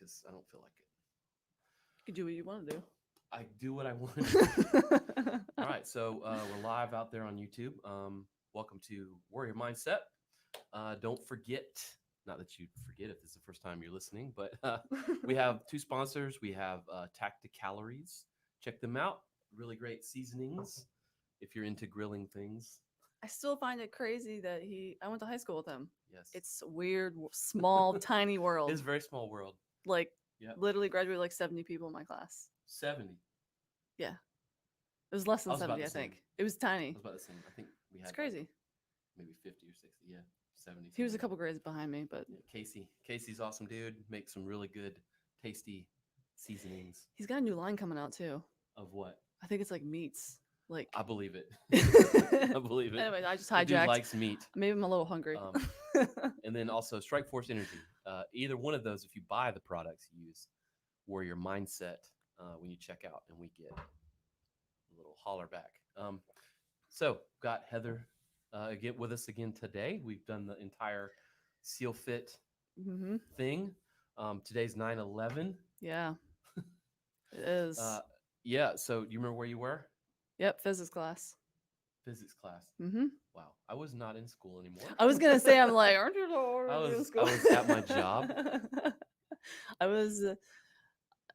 because I don't feel like it. You can do what you want to I do what I want to do. do. All right, so we're live out there on YouTube. Welcome to Warrior Mindset. Don't forget, not that you'd forget if this is the first time you're listening, but we have two sponsors. We have Tacticalories. Check them out. Really great seasonings if you're into grilling things. I still find it crazy that I went to high school with him. Yes. It's a weird, small, tiny world. It's a very small world. Like, Yeah. literally graduated like 70 people in my class. 70. Yeah. It was less I than was about 70, the I same. think. It was I tiny. was about the same. I think we had It's crazy. maybe 50 or 60. Yeah, 70. He was a something. couple grades behind me, but Yeah, Casey's awesome dude. Makes some really good, tasty seasonings. he's got a new line coming out too. Of what? I think it's like meats. Like I believe it. I believe it. Anyway, I just The dude hijacked. likes meat. Maybe I'm a little hungry. And then also Strike Force Energy. Either one of those, if you buy the products, use Warrior Mindset when you check out, and we get a little holler back. So got Heather get with us again today. We've done the entire Seal Fit thing. Today's 9/11. Yeah, it is. Yeah. So do you remember where you were? Yep, physics class. Physics class. Mm-hmm. Wow. I was not in school anymore. I was gonna say, I'm like, aren't you in school? I was at my job. I was. It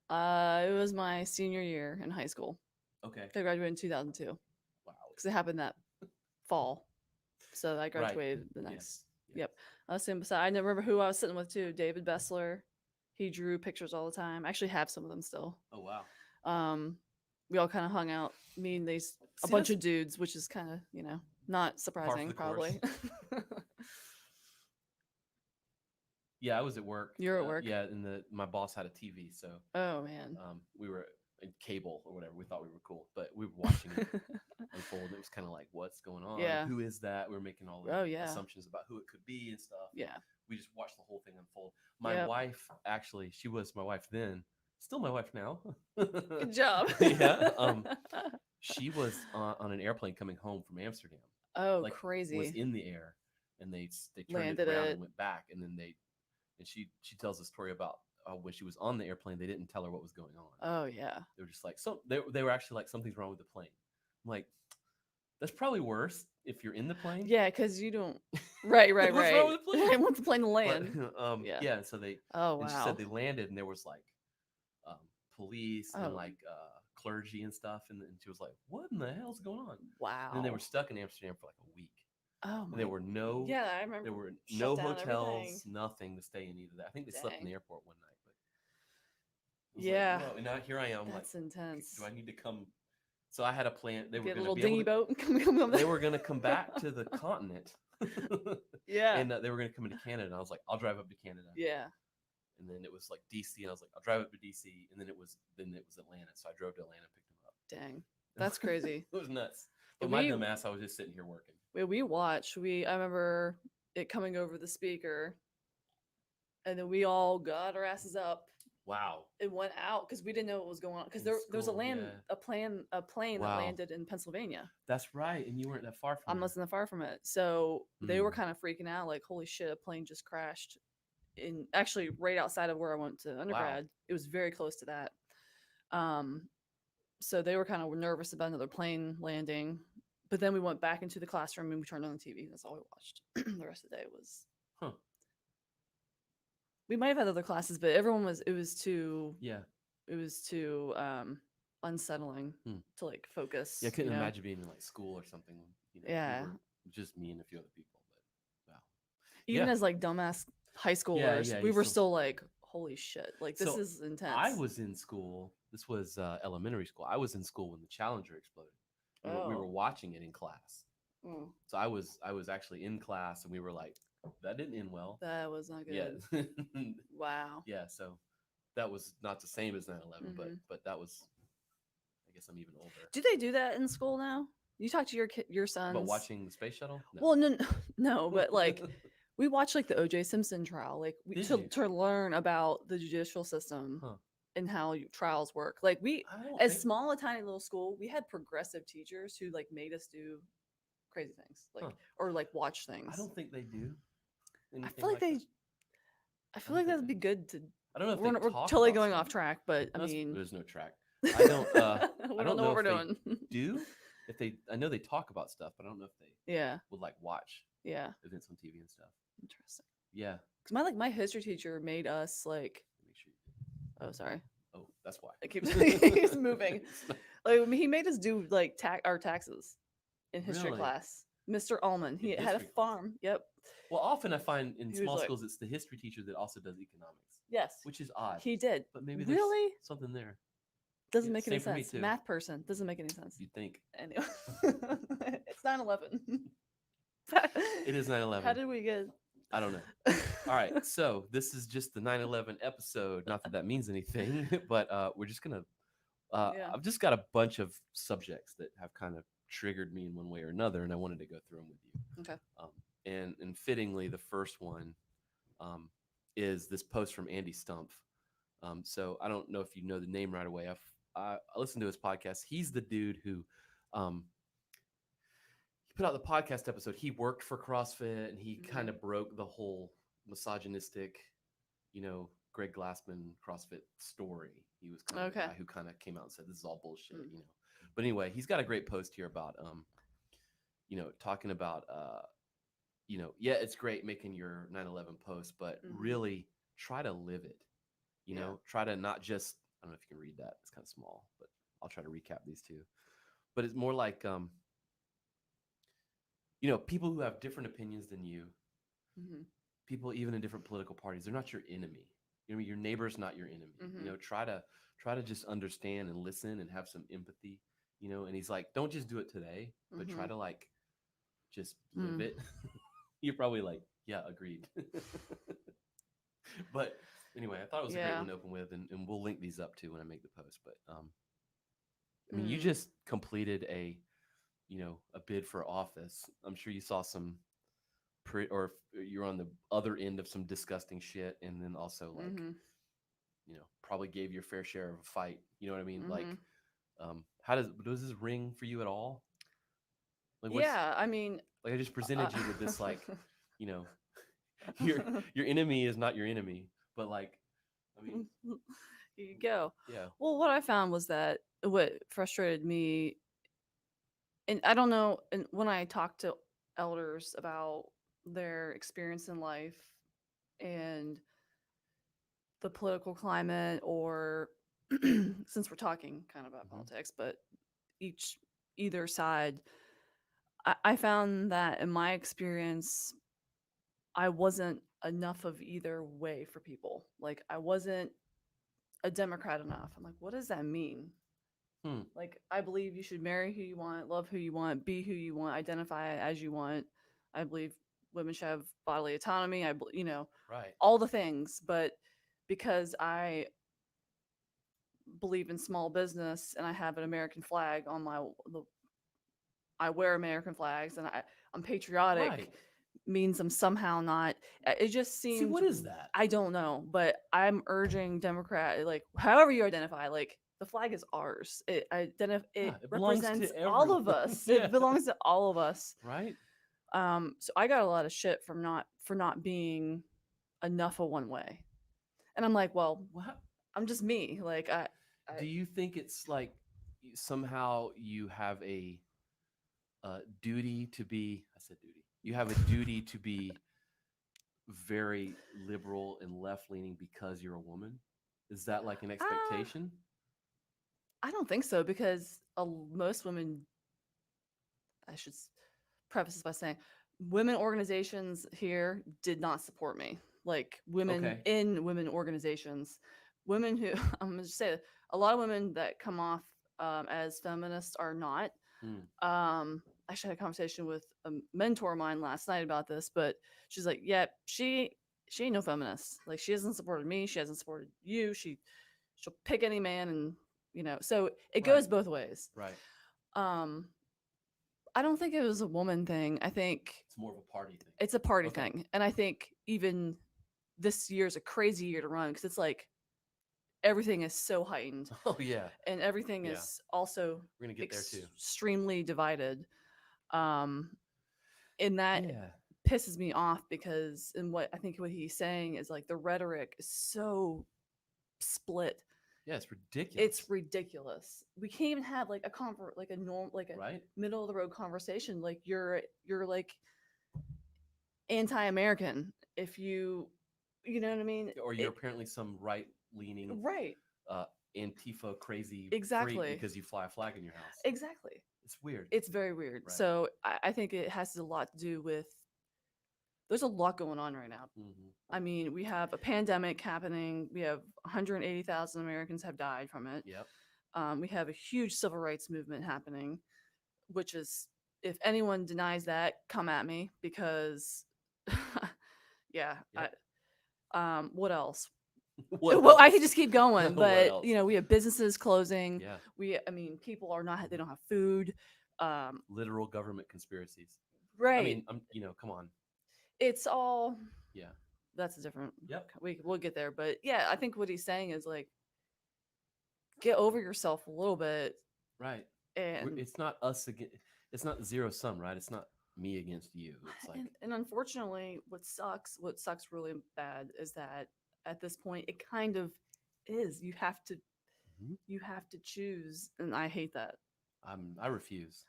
was my senior year in high school. Okay. I graduated in 2002. Wow. Because it happened that fall. So I graduated the next. Yes. Yep. I was sitting beside. I never remember who I was sitting with too. David Bessler. He drew pictures all the time. I actually have some of them still. Oh wow. We all kind of hung out. Me and a bunch of dudes, which is kind of not surprising probably. Yeah, I was at work. You're at work. Yeah, and my boss had a TV, so oh man, we were in cable or whatever. We thought we were cool, but we were watching it unfold. And it was kind of like, what's going on? Yeah. Who is that? We were making all the assumptions about who it could be and stuff. Yeah. We just watched the whole thing unfold. My wife, actually, she was my wife then, still my wife now. Good job. Yeah. She was on an airplane coming home from Amsterdam. Oh, crazy! Was in the air, and they turned Landed it around and went back, and then she tells a story about when she was on the airplane, they didn't tell her what was going on. Oh yeah. They were just like, they were actually like, something's wrong with the plane. I'm like, that's probably worse if you're in the plane. Yeah, because you don't. Right. What's wrong with the plane? I want the plane to land. But, yeah. And so they. Oh wow. And she said they landed, and there was like, police and like clergy and stuff, and she was like, "What in the hell's going on?" Wow. And they were stuck in Amsterdam for like a week. Oh my. There were no. Yeah, I remember. There were no hotels, everything. nothing to stay in either. I think they slept in the airport one night, but. Yeah. Like, and now here I am. That's like, intense. Do I need to come? So I had a plan. They were get a going little to dinghy boat. Come they were going to come back to the continent. Yeah. And they were going to come into Canada. And I was like, I'll drive up to Canada. Yeah. And then it was like DC, and I was like, I'll drive up to DC. And then it was Atlanta. So I drove to Atlanta and picked them up. Dang, that's crazy. It was nuts. But my dumb ass, I was just sitting here working. We watched. I remember it coming over the speaker, and then we all got our asses up. Wow. It went out because we didn't know what was going on because there was a plane that landed in Pennsylvania. That's right, and you weren't that far from it. I wasn't that far from it, so they were kind of freaking out, like, "Holy shit, a plane just crashed!" Actually right outside of where I went to undergrad. Wow. It was very close to that. So they were kind of nervous about another plane landing, but then we went back into the classroom and we turned on the TV. That's all we watched. The rest of the day was. Huh. We might have had other classes, but everyone was. It was too. Yeah. It was too unsettling to like focus. Yeah, I couldn't imagine being in like school or something. Yeah. Just me and a few other people, but wow. Even as like dumbass high schoolers, we were still like, holy shit, like this is intense. I was in school. This was elementary school. I was in school when the Challenger exploded. We were watching it in class. So I was actually in class, and we were like, that didn't end well. That was not good. Yeah. Wow. Yeah. So that was not the same as 9/11, but that was. I guess I'm even older. Do they do that in school now? You talk to your sons about watching the space shuttle? No. Well, no, but like. We watched like the O.J. Simpson trial, like to learn about the judicial system and how trials work. Like small a tiny little school, we had progressive teachers who like made us do crazy things, like or like watch things. I don't think they do. I feel like I feel like that'd be good to I don't know if they we're talk totally about going stuff. off track, but I No, mean, there's no track. I don't. we I don't don't know know what we're if they doing. do. If they, I know they talk about stuff, but I don't know if they Yeah, would like watch yeah, events on TV and stuff. interesting. Yeah. Because my history teacher made us like, Make sure. oh sorry, Oh, that's why. it keeps he's moving. It's not- Like he made us do like our taxes in history really class. Mr. Ullman, in he had a history class. farm. Yep. Well, often I find in He was small like, schools it's the history teacher that also does economics, yes, which is odd. he did. But maybe there's Really? something there. Doesn't Yeah, make any same for me sense. too. Math person doesn't make any sense. You'd think Anyway, it's 9/11. it is How 9/11. did we get? I don't know. All right, so this is just the 9/11 episode. Not that that means anything, but we're just gonna. Yeah. I've just got a bunch of subjects that have kind of triggered me in one way or another, and I wanted to go through them with you. Okay. And fittingly, the first one um, is this post from Andy Stumpf. So I don't know if you know the name right away. I listened to his podcast. He's the dude who um, he put out the podcast episode. He worked for CrossFit, and he kind of broke the whole misogynistic, Greg Glassman CrossFit story. He was kind of the guy who kind of came out and said this is all bullshit. But anyway, he's got a great post here about talking about yeah, it's great making your 9/11 post, but really try to live it. Try to not just, I don't know if you can read that. It's kind of small, but I'll try to recap these two. But it's more like people who have different opinions than you, people even in different political parties, they're not your enemy. Your neighbor's not your enemy. Try to just understand and listen and have some empathy. And he's like, don't just do it today, but try to like just live it. You're probably like, yeah, agreed. But anyway, I thought it was a great one to open with, and we'll link these up too when I make the post. But I mean, you just completed a bid for office. I'm sure you saw some or you're on the other end of some disgusting shit, and then also like probably gave your fair share of a fight. You know what I mean? Like how does this ring for you at all? Like I mean, like I just presented you with this like your enemy is not your enemy, but like I mean here you go. Yeah. Well, what I found was that what frustrated me, and I don't know, and when I talk to elders about their experience in life and the political climate, or since we're talking kind of about politics, but either side, I found that in my experience, I wasn't enough of either way for people. Like I wasn't a Democrat enough. I'm like, what does that mean? Like, I believe you should marry who you want, love who you want, be who you want, identify as you want. I believe women should have bodily autonomy. Right. All the things. But because I believe in small business and I have an American flag on I wear American flags and I'm patriotic. Right. Means I'm somehow not. It just seems. See, what is that? I don't know, but I'm urging Democrat, like however you identify, like the flag is ours. It represents all of us. Yeah. It belongs to all of us. Right. So I got a lot of shit for not being enough of one way, and I'm like, well, I'm just me. Like do you think it's like somehow you have a duty to be? I said duty. You have a duty to be very liberal and left leaning because you're a woman. Is that like an expectation? I don't think so, because most women, I should preface this by saying, women organizations here did not support me. Like women in women organizations, women who I'm gonna just say a lot of women that come off as feminists are not. I actually had a conversation with a mentor of mine last night about this, but she's like, yeah, she ain't no feminist. Like she hasn't supported me, she hasn't supported you. She'll pick any man, and so it goes both ways. Right. I don't think it was a woman thing. I think it's more of a party thing. It's a party thing. And I think even this year is a crazy year to run because it's like everything is so heightened. Oh yeah. And everything is also we're gonna get there too. Extremely divided. And that pisses me off because what he's saying is like the rhetoric is so split. Yeah, it's ridiculous. It's ridiculous. We can't even have like a like a norm, like a right. middle of the road conversation. Like you're like anti-American if you know what I mean? Or you're apparently some right leaning Right. uh, Antifa crazy freak Exactly. because you fly a flag in your house. Exactly. It's weird. It's very weird. Right. So I think it has a lot to do with there's a lot going on right now. I mean, we have a pandemic happening. We have 180,000 Americans have died from it. Yep. We have a huge civil rights movement happening, which is, if anyone denies that, come at me because, yeah. Yep. What else? What Well, else? I could just keep going, What but else? we have businesses closing. Yeah. I mean, people are not, they don't have food. Literal government conspiracies. Right. I mean, come on. It's all, Yeah. that's a different, Yep. We'll get there. But yeah, I think what he's saying is like, get over yourself a little bit. Right. And it's not us again. It's not zero sum, right? It's not me against you. It's like, and unfortunately, what sucks really bad is that at this point, it kind of is. You have to, you have to choose, and I hate that. I refuse.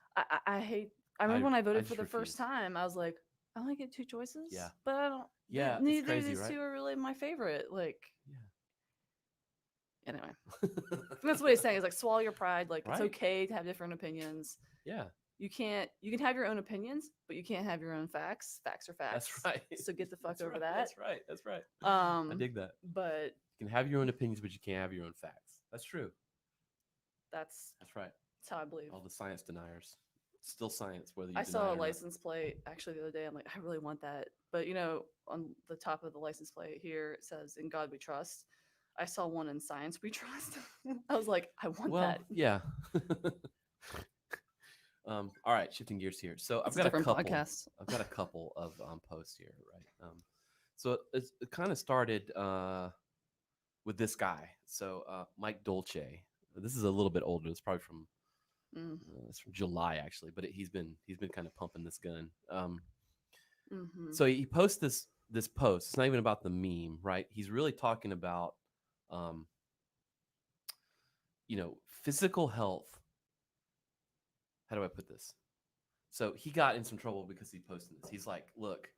I hate. I remember when I voted for the first time, I was like, I only get two choices. Yeah. But I don't. Yeah. Neither crazy, of these right? two are really my favorite. Like. Yeah. Anyway, that's what he's saying. Is like swallow your pride. Like right? It's okay to have different opinions. Yeah. You can have your own opinions, but you can't have your own facts. Facts are facts. That's right. So get the fuck over right. that. That's right. That's right. I dig that. But you can have your own opinions, but you can't have your own facts. That's true. That's right. That's how I believe. All the science deniers. Still science, whether you I deny saw it a or license plate actually the other day. I'm like, I really want that. But on the top of the license plate here, it says "In God We Trust." I saw one in "Science We Trust." I was like, I want that. Yeah. All right, shifting gears here. So It's I've got a couple. Podcast. I've got a couple of posts here, right? So it kind of started with this guy. So Mike Dolce. This is a little bit older. It's probably from it's from July actually, but he's been kind of pumping this gun. So he posts this post. It's not even about the meme, right? He's really talking about physical health. How do I put this? So he got in some trouble because he posted this. He's like, look,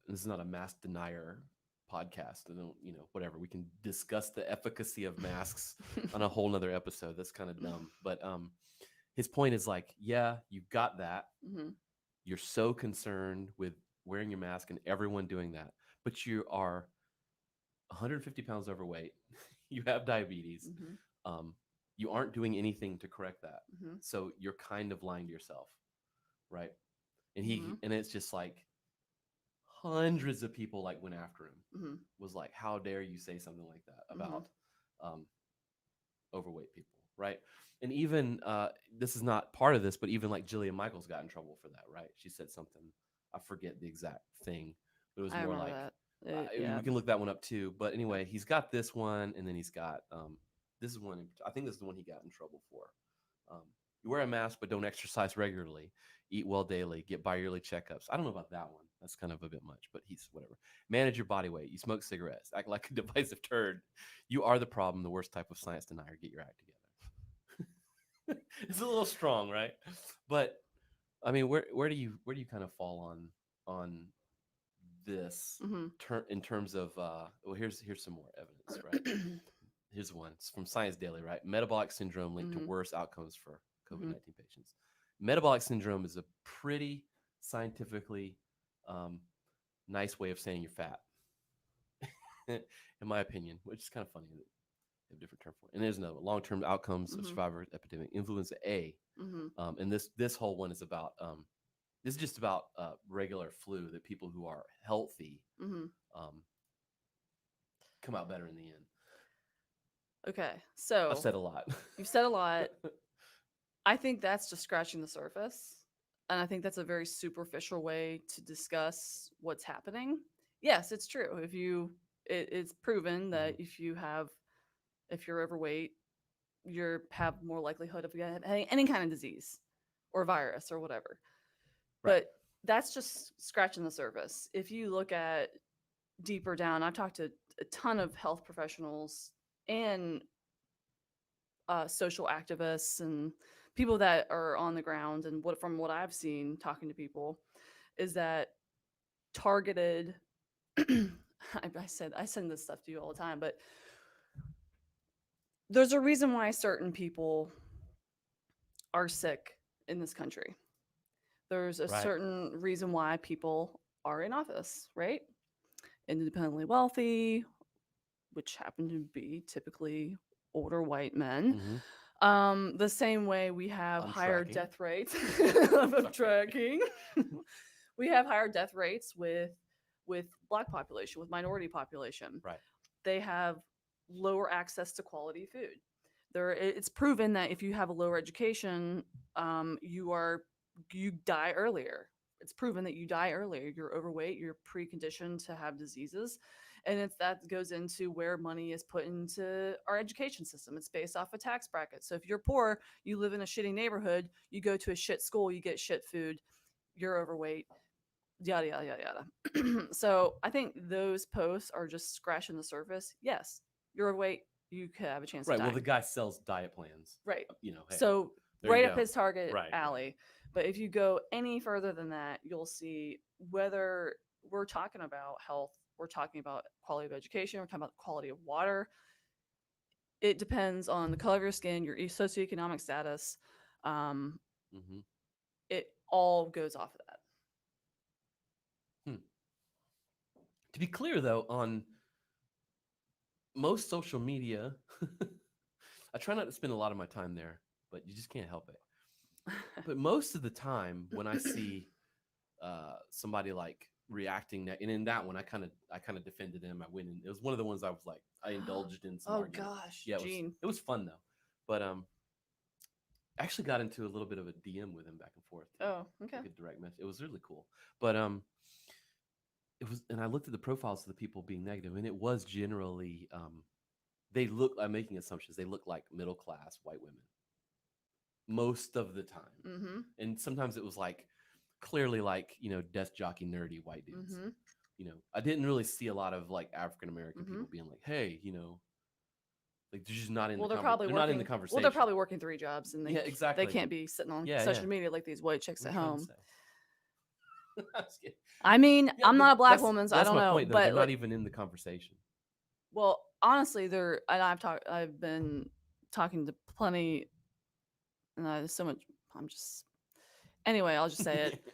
this is not a mask denier podcast. I don't, whatever. We can discuss the efficacy of masks on a whole nother episode. That's kind of dumb. But his point is like, yeah, you got that. You're so concerned with wearing your mask and everyone doing that. But you are 150 pounds overweight. You have diabetes. You aren't doing anything to correct that. So you're kind of lying to yourself. Right. And and it's just like hundreds of people like went after him. Was like, how dare you say something like that about overweight people. Right. And even this is not part of this, but even like Jillian Michaels got in trouble for that. Right. She said something. I forget the exact thing, but it was more like we can look that one up too. But anyway, he's got this one, and then he's got this is one. I think this is the one he got in trouble for. You wear a mask, but don't exercise regularly. Eat well daily. Get bi-yearly checkups. I don't know about that one. That's kind of a bit much, but he's whatever. Manage your body weight. You smoke cigarettes. Act like a divisive turd. You are the problem. The worst type of science denier. Get your act together. It's a little strong, right? But I mean, where do you kind of fall on this in terms of well, here's some more evidence, right? Here's one. It's from Science Daily, right? Metabolic syndrome linked to worse outcomes for COVID-19 patients. Metabolic syndrome is a pretty scientifically nice way of saying you're fat, in my opinion, which is kind of funny. They have a different term for it. And there's another one, long-term outcomes of survivor epidemic, influenza A. And this whole one is about this is just about regular flu, that people who are healthy come out better in the end. Okay, so I've said a lot. You've said a lot. I think that's just scratching the surface. And I think that's a very superficial way to discuss what's happening. Yes, it's true. It's proven that if you're overweight, you have more likelihood of getting any kind of disease or virus or whatever. Right. But that's just scratching the surface. If you look at deeper down, I've talked to a ton of health professionals and social activists and people that are on the ground, and from what I've seen talking to people, is that targeted. I send this stuff to you all the time, but there's a reason why certain people are sick in this country. There's a Right. certain reason why people are in office, right? Independently wealthy, which happen to be typically older white men. Mm-hmm. The same way we have I'm higher tracking. death rates of tracking. We have higher death rates with black population, with minority population. Right. They have lower access to quality food. It's proven that if you have a lower education, you die earlier. It's proven that you die earlier. You're overweight. You're preconditioned to have diseases, and that goes into where money is put into our education system. It's based off a tax bracket. So if you're poor, you live in a shitty neighborhood, you go to a shit school, you get shit food, you're overweight, yada yada yada yada. So I think those posts are just scratching the surface. Yes, you're overweight, you could have a chance of Right. Well, dying. the guy sells diet plans. Right. Hey, So there you right up go. his target Right. alley. But if you go any further than that, you'll see whether we're talking about health, we're talking about quality of education, we're talking about quality of water. It depends on the color of your skin, your socioeconomic status. Um, Mm-hmm. it all goes off of that. Hmm. To be clear, though, on most social media, I try not to spend a lot of my time there, but you just can't help it. But most of the time, when I see somebody like reacting, and in that one, I kind of defended him. I went in. It was one of the ones I was like, I indulged in some Oh argument. gosh, Yeah, Gene. it was fun though, but I actually got into a little bit of a DM with him back and forth too, Oh, okay. like a direct message. It was really cool, but it was, and I looked at the profiles of the people being negative, and it was generally they look. I'm making assumptions. They look like middle class white women most of the time, Mm-hmm. and sometimes it was like clearly like desk jockey nerdy white dudes. Mm-hmm. I didn't really see a lot of like African American Mm-hmm. people being like, hey, like they're just not in Well, the they're they're not in the working. Well, they're conversation. probably working 3 jobs, and Yeah, they exactly. can't be sitting on Yeah, yeah. social media like these white chicks I'm at trying to home. say. I'm just kidding. I mean, Yeah, I'm but not a black that's woman, so I that's don't my know. point though. They're But not like, even in the conversation. well, honestly, I've been talking to plenty, and there's so much. I'm just anyway. I'll just say it.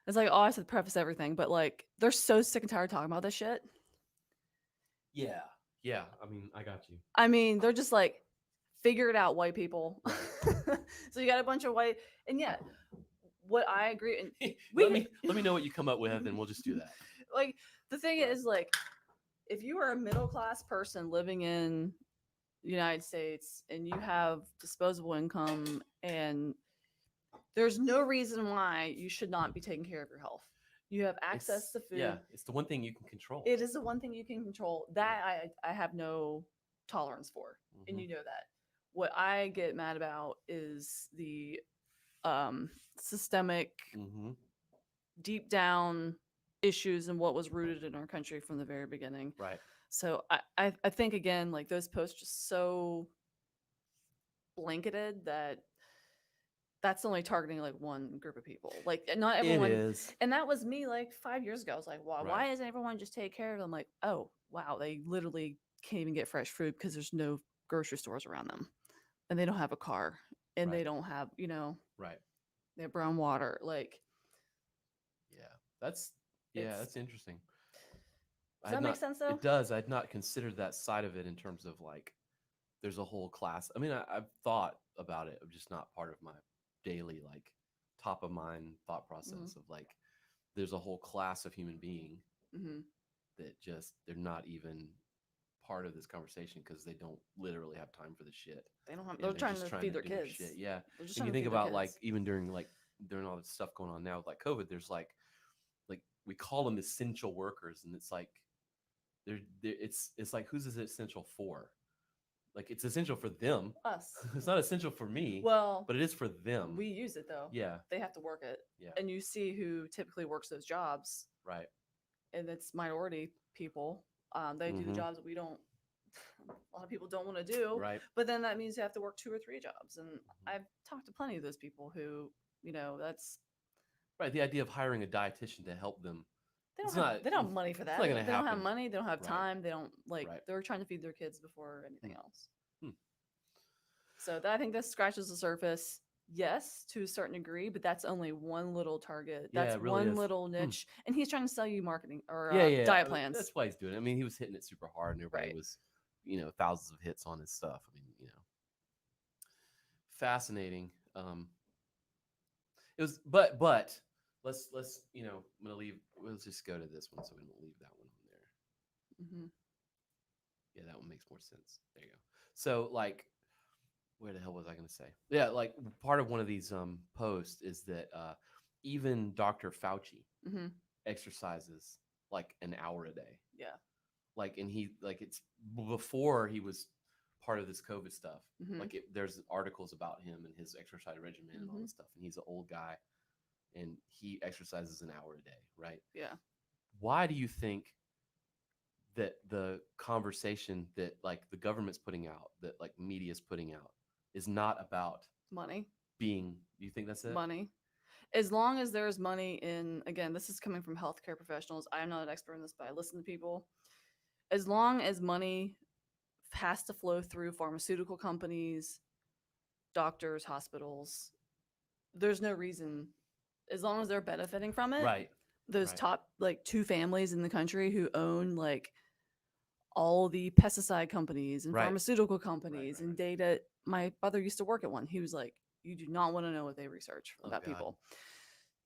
It's like, oh, I said preface everything, but like, they're so sick and tired of talking about this shit. Yeah, yeah. I mean, I got you. I mean, they're just like, figure it out, white people. Right. So you got a bunch of white, and yeah, what I agree, and let me know what you come up with, and we'll just do that. like the thing Right. is like, if you are a middle class person living in the United States and you have disposable income, and there's no reason why you should not be taking care of your health. You have access to food. It's the one thing you can control. It is the one thing you can control. That I have no tolerance for, and Mm-hmm. you know that. What I get mad about is the systemic, Mm-hmm. deep down issues and what was rooted in our country from the very beginning. Right. So I think again, like those posts just so blanketed that that's only targeting like one group of people. Like not everyone. It is. And that was me like 5 years ago. I was like, wow, Right. why doesn't everyone just take care of them? Like, oh wow, they literally can't even get fresh food because there's no grocery stores around them, and they don't have a car, and they Right. don't have Right. they have brown water. Like, Yeah. That's it's that's interesting. does that make sense though? It does. I'd not considered that side of it in terms of like there's a whole class. I mean, I've thought about it, of just not part of my daily like top of mind thought process of like there's a whole class of human being Mm-hmm. that just they're not even part of this conversation because they don't literally have time for the shit. They don't have. And They're they're trying just to trying feed to their do their kids. shit. Yeah. They're just And you trying to think feed their about like kids. even during all this stuff going on now with like COVID, there's like we call them essential workers, and it's like it's like who's is it essential for? Like it's essential for them. Us. It's not essential for me. Well, but it is for them. we use it though. Yeah. They have to work it. Yeah. And you see who typically works those jobs, Right. and it's minority people. They do the Mm-hmm. jobs that we don't. A lot of people don't want to do, Right. but then that means you have to work 2 or 3 jobs. And Mm-hmm. I've talked to plenty of those people who, that's Right. The idea of hiring a dietitian to help them, they don't it's have not. they don't have money for It's that. not going to They don't have happen. money. They don't have Right. time. They don't like. Right. They're trying to feed their kids before Hmm. anything else. Hmm. So I think that scratches the surface. Yes, to a certain degree, but that's only one little target. Yeah, That's it really one is. little Hmm. niche, and he's trying to sell you marketing or Yeah, yeah. diet That's plans. why he's doing it. I mean, he was hitting it super hard, and everybody Right. was, thousands of hits on his stuff. I mean, fascinating. It was, but let's I'm gonna leave. Let's just go to this one so we don't leave that one on there. Hmm. Yeah, that one makes more sense. There you go. So like, where the hell was I gonna say? Yeah, like part of one of these posts is that even Dr. Fauci Hmm. exercises like an hour a day. Yeah. Like, and he like it's before he was part of this COVID stuff. Hmm. Like there's articles about him and his exercise regimen and all Hmm. this stuff. And he's an old guy, and he exercises an hour a day, right? Yeah. Why do you think that the conversation that like the government's putting out, that like media's putting out, is not about Money. being? Do you think that's it? Money. As long as there's money in, again, this is coming from healthcare professionals. I am not an expert in this, but I listen to people. As long as money has to flow through pharmaceutical companies, doctors, hospitals, there's no reason, as long as they're benefiting from it. Right. Those Right. top like 2 families in the country who own like all the pesticide companies and Right. pharmaceutical Right. companies Right. and data. My brother used to work at one. He was like, you do not want to know what they research Oh about God. people.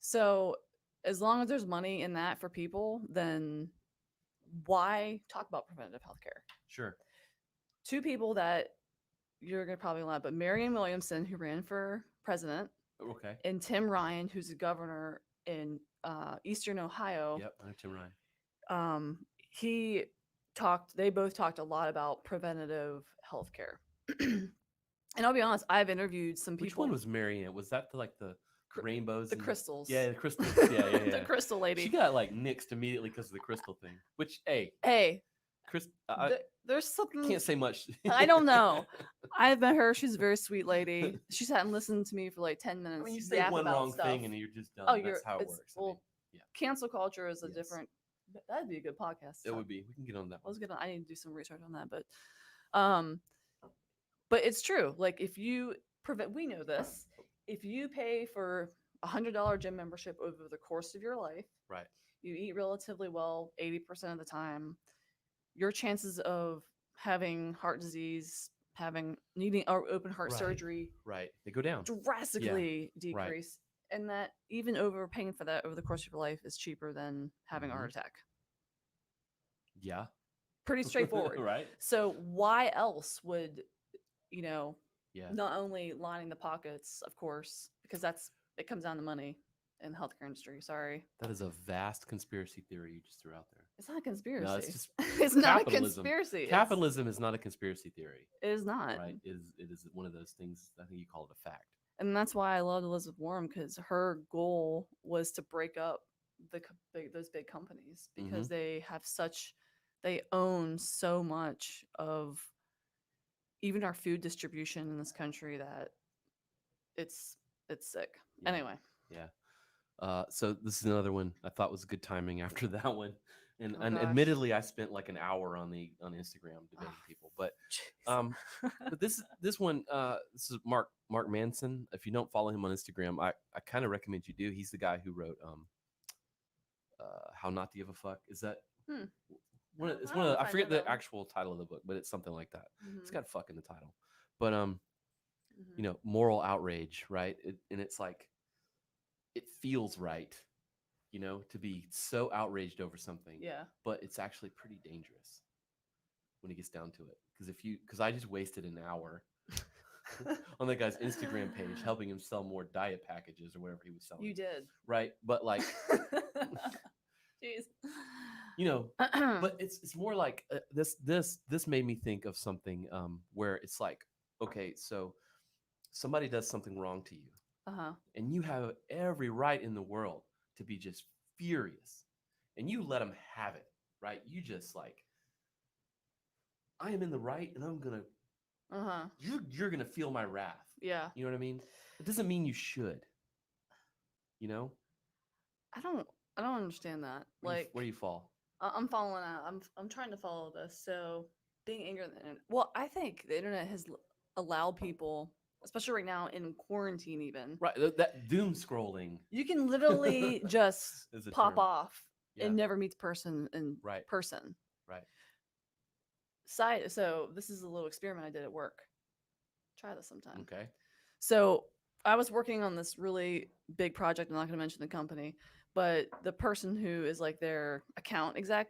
So as long as there's money in that for people, then why talk about preventative healthcare? Sure. 2 people that you're gonna probably laugh, but Marianne Williamson, who ran for president, Okay. and Tim Ryan, who's a governor in Eastern Ohio. Yep. I know Tim Ryan. He talked. They both talked a lot about preventative healthcare. And I'll be honest, I've interviewed some people. Which one was Marianne? Was that like the rainbows? The and crystals. Yeah, the crystals. Yeah, yeah, yeah. The crystal lady. She got like nixed immediately because of the crystal thing. Which, hey, Chris, there's something. Can't say much. I don't know. I've met her. She's a very sweet lady. She sat and listened to me for like 10 minutes. I mean, you say one wrong thing and you're just done. That's how it works. Well, yeah. Cancel culture is a different. That'd be a good podcast. It would be. We can get on that. I need to do some research on that, but it's true. Like if you we know this. If you pay for $100 gym membership over the course of your life, right? You eat relatively well 80% of the time. Your chances of having heart disease, needing open heart surgery, right, they go down drastically decrease, and that even paying for that over the course of your life is cheaper than having a heart attack. Yeah, pretty straightforward, right? So why else would Yeah. Not only lining the pockets, of course, because it comes down to money in the healthcare industry. Sorry. That is a vast conspiracy theory you just threw out there. It's not a conspiracy. No, it's just it's not a conspiracy. Capitalism is not a conspiracy theory. It is not. Right. It is one of those things, I think you call it a fact. And that's why I loved Elizabeth Warren, because her goal was to break up those big companies, because they own so much of even our food distribution in this country that it's sick. Yeah. Anyway. Yeah. So this is another one I thought was good timing after that one. And admittedly, I spent like an hour on Instagram debating people, but but this one, this is Mark Manson. If you don't follow him on Instagram, I kind of recommend you do. He's the guy who wrote How Not to Give a Fuck. Is that I forget the actual title of the book, but it's something like that. It's got fuck in the title, but moral outrage, right? And it's like, it feels right, to be so outraged over something. Yeah. But it's actually pretty dangerous when it gets down to it. Because I just wasted an hour on that guy's Instagram page helping him sell more diet packages or whatever he was selling. You did. Right. But like, jeez. But it's more like this made me think of something where it's like, okay, so somebody does something wrong to you. And you have every right in the world to be just furious, and you let them have it, right? You just like, I am in the right, and I'm gonna you're gonna feel my wrath. Yeah. You know what I mean? It doesn't mean you should. You know? I don't I don't understand that. Like Where do you fall? I'm following out. I'm trying to follow this. So being angry at the internet. Well, I think the internet has allowed people, especially right now in quarantine, even Right, that doom scrolling you can literally just is a pop term. off Yeah. and never meet the person in Right. person. Right. So this is a little experiment I did at work. Try this sometime. Okay. So I was working on this really big project. I'm not going to mention the company, but the person who is like their account exec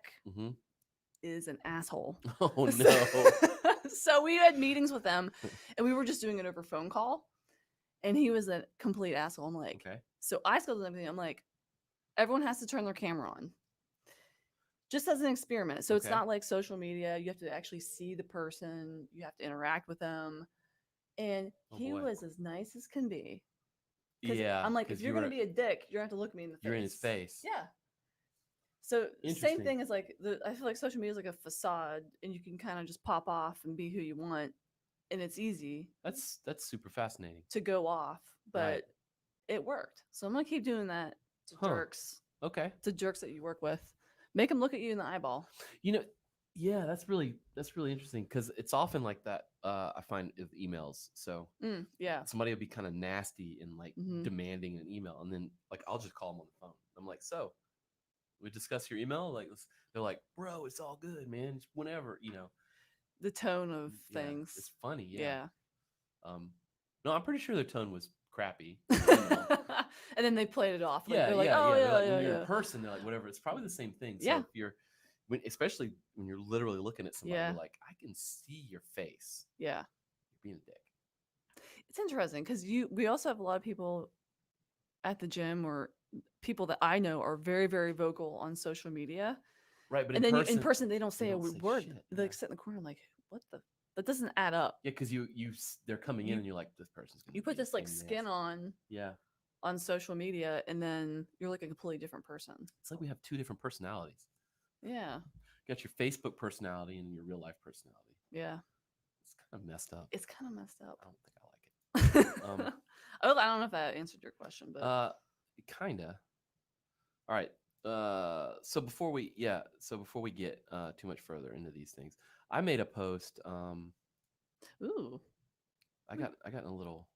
is an asshole. Oh no. So we had meetings with them, and we were just doing it over phone call, and he was a complete asshole. I'm like, okay. So I scheduled everything. I'm like, everyone has to turn their camera on. Just as an experiment. So it's not like social media. You have to actually see the person. You have to interact with them. And he was as nice as can be. Yeah. I'm like, if you're going to be a dick, you're going to have to look me in the face. You're in his face. Yeah. So same thing as like, I feel like social media is like a facade, and you can kind of just pop off and be who you want. And it's easy. That's super fascinating. To go off. But it worked. So I'm going to keep doing that to jerks. Okay. To jerks that you work with. Make them look at you in the eyeball. You know, yeah, that's really interesting because it's often like that. I find with emails. So yeah, somebody will be kind of nasty and like demanding an email, and then like I'll just call them on the phone. I'm like, so we discuss your email. Like they're like, bro, it's all good, man. Just whenever, you know. The tone of things. It's funny. Yeah. No, I'm pretty sure their tone was crappy. And then they played it off. Like, they're like, oh yeah, like, when you're in person, they're like, whatever. It's probably the same thing. So if you're, especially when you're literally looking at somebody, you're like, I can see your face. Yeah, you're being a dick. It's interesting because we also have a lot of people at the gym, or people that I know are very, very vocal on social media. Right, but and then in person they don't say a word. Shit, they like sit in the corner like, what the. That doesn't add up. Yeah, because they're coming in and you're like, this person's gonna. You put this like skin on. Yeah. On social media, and then you're like a completely different person. It's like we have two different personalities. Yeah. You got your Facebook personality and your real life personality. Yeah. It's kind of messed up. It's kind of messed up. I don't think I like it. I don't know if that answered your question, but kinda. All right. So before we get too much further into these things, I made a post. Ooh. I got a little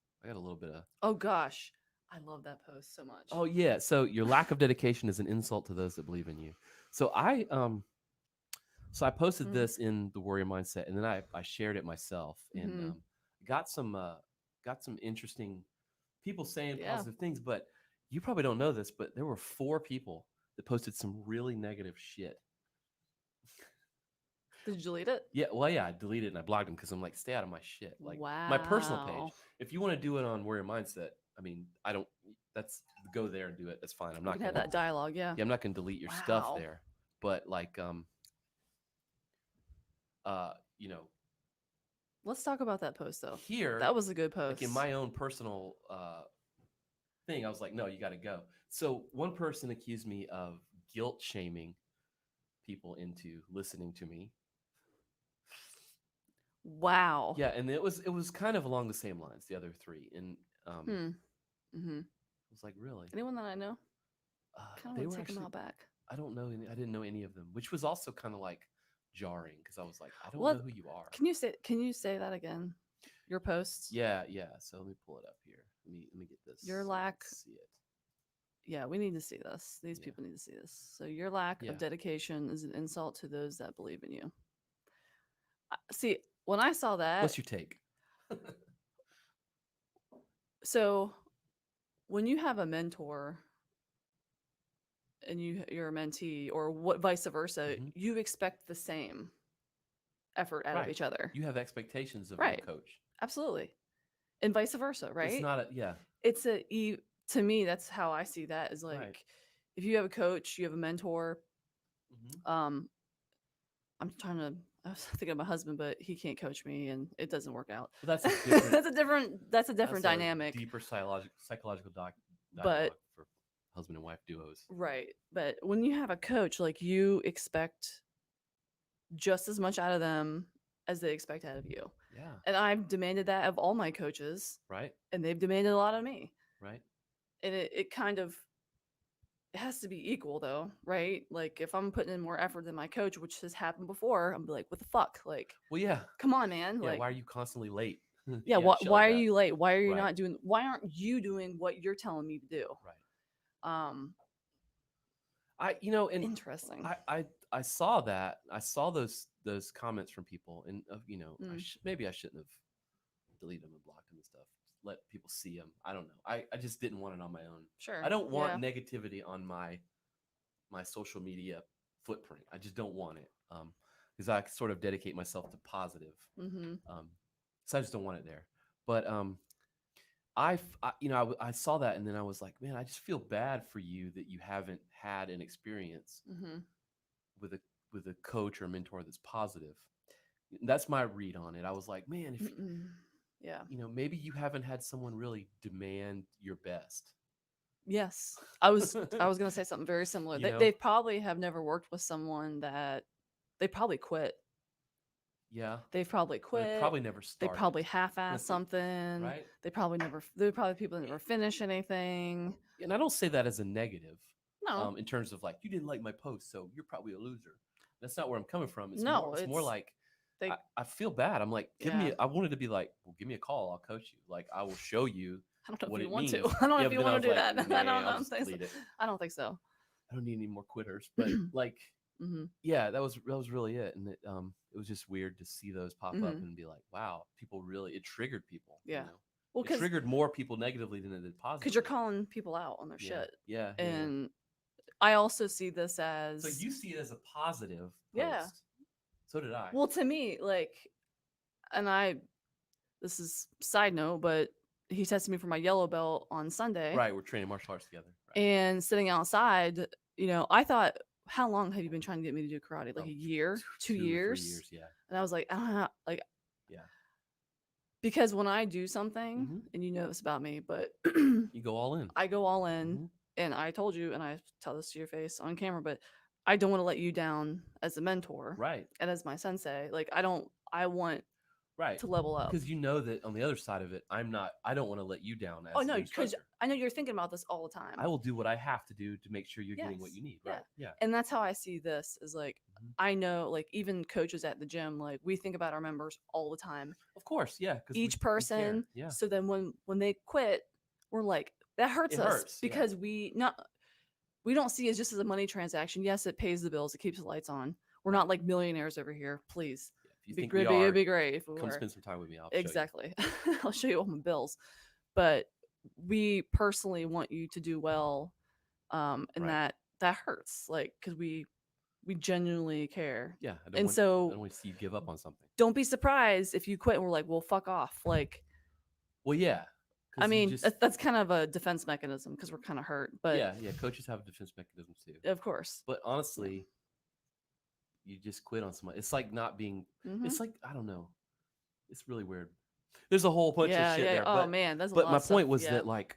bit of. Oh gosh, I love that post so much. Oh yeah. So your lack of dedication is an insult to those that believe in you. So I posted this in the Warrior Mindset, and then I shared it myself, and got some interesting people saying positive things. But you probably don't know this, but there were 4 people that posted some really negative shit. Did you delete it? Yeah, well, yeah, I deleted it and I blocked them because I'm like, stay out of my shit. Like my personal page. If you want to do it on Warrior Mindset, I mean, I don't. That's go there and do it. That's fine. I'm not gonna have that dialogue. Yeah. Yeah, I'm not gonna delete your stuff there. But like, you know. Let's talk about that post though. Here, that was a good post. Like in my own personal thing, I was like, no, you got to go. So one person accused me of guilt shaming people into listening to me. Wow. Yeah, and it was kind of along the same lines, the other 3. And I was like, really? Anyone that I know? They were take them out back. I don't know. I didn't know any of them, which was also kind of like jarring because I was like, I don't know who you are. Can you say that again? Your posts? Yeah. So let me pull it up here. Let me get this. Your lack. See it. Yeah, we need to see this. These people need to see this. So your lack of dedication is an insult to those that believe in you. See, when I saw that, what's your take? So when you have a mentor and you're a mentee, or what vice versa, you expect the same effort out of each other. You have expectations of your coach. Absolutely. And vice versa, right? It's not It's to me, that's how I see that, is like, if you have a coach, you have a mentor. I was thinking of my husband, but he can't coach me and it doesn't work out. Well, that's a different that's a different dynamic. Deeper psychological dialogue for husband and wife duos. Right. But when you have a coach, like, you expect just as much out of them as they expect out of you. Yeah. And I've demanded that of all my coaches. Right. And they've demanded a lot of me. Right. And it kind of, it has to be equal though, right? Like if I'm putting in more effort than my coach, which has happened before, I'm like, what the fuck? Like, well, yeah, come on, man. yeah. Like, Why are you constantly late? yeah, Yeah, shit like why are that. you late? Why are you Right. not doing, why aren't you doing what you're telling me to do? Right. Um, And Interesting. I saw that. I saw those comments from people, and maybe I shouldn't have deleted them and blocked them and stuff. Let people see them. I don't know. I just didn't want it on my own. Sure. I don't want Yeah. negativity on my social media footprint. I just don't want it. Because I sort of dedicate myself to positive. Mm-hmm. So I just don't want it there. But I saw that, and then I was like, man, I just feel bad for you that you haven't had an experience Mm-hmm. with a coach or a mentor that's positive. That's my read on it. I was like, man, if Yeah. maybe you haven't had someone really demand your best. Yes. I was gonna say something very similar. They probably have never worked with someone that they probably quit. Yeah. They've probably quit. They probably never They started. probably half-assed something. Right. They're probably people that never finish anything. And I don't say that as a negative. No. In terms of like, you didn't like my post, so you're probably a loser. That's not where I'm coming from. It's No, more like they, I feel bad. I'm like, I wanted to be like, well, give me a call. I'll coach you. Like, I will show you I don't know what if you it want means. to. I don't know if you But then want to do like, that. Nah, I don't I'll just think so. delete it. I don't think so. I don't need any more quitters. But like, yeah, that was really it. And it was just weird to see those pop up and be like, wow, people really, it triggered people. Yeah. Well, it triggered more people negatively than it did positively. Because you're calling people out on their shit. Yeah. And I also see this as, so you see it as a positive post. Yeah. So did I. Well, to me, like, and this is side note, but he tested me for my yellow belt on Sunday. Right, we're training martial arts together. Right. And sitting outside, I thought, how long have you been trying to get me to do karate? Like a year, 2 years? 3 years, yeah. And I was like, I don't know, like, yeah. Because when I do something, and you know this about me, but you go all in. I go all in, and I told you, and I tell this to your face on camera, but I don't want to let you down as a mentor, right? And as my sensei, like I want right to level up, because you know that on the other side of it, I don't want to let you down. As no, because I know you're thinking about this all the time. I will do what I have to do to make sure you're getting what you need. Right? Yeah. And that's how I see this is like I know, like even coaches at the gym, like we think about our members all the time. Of course, yeah. Each person. Yeah. So then when they quit, we're like that hurts us because we don't see it just as a money transaction. Yes, it pays the bills, it keeps the lights on. We're not like millionaires over here, please. If you think we are, it'd be great if we come were. spend some time with me. I'll exactly. Show you. I'll show you all my bills. But we personally want you to do well, and that hurts, like because we genuinely care. Yeah, I don't want to see you give up on something. Don't be surprised if you quit and we're like, well, fuck off. Like, well, yeah. I mean, that's kind of a defense mechanism because we're kind of hurt. But yeah, coaches have defense mechanisms too. Of course. But honestly, you just quit on somebody. It's like not being. It's like I don't know. It's really weird. There's a whole bunch of shit there. Oh man, that's a lot. But my point was that like,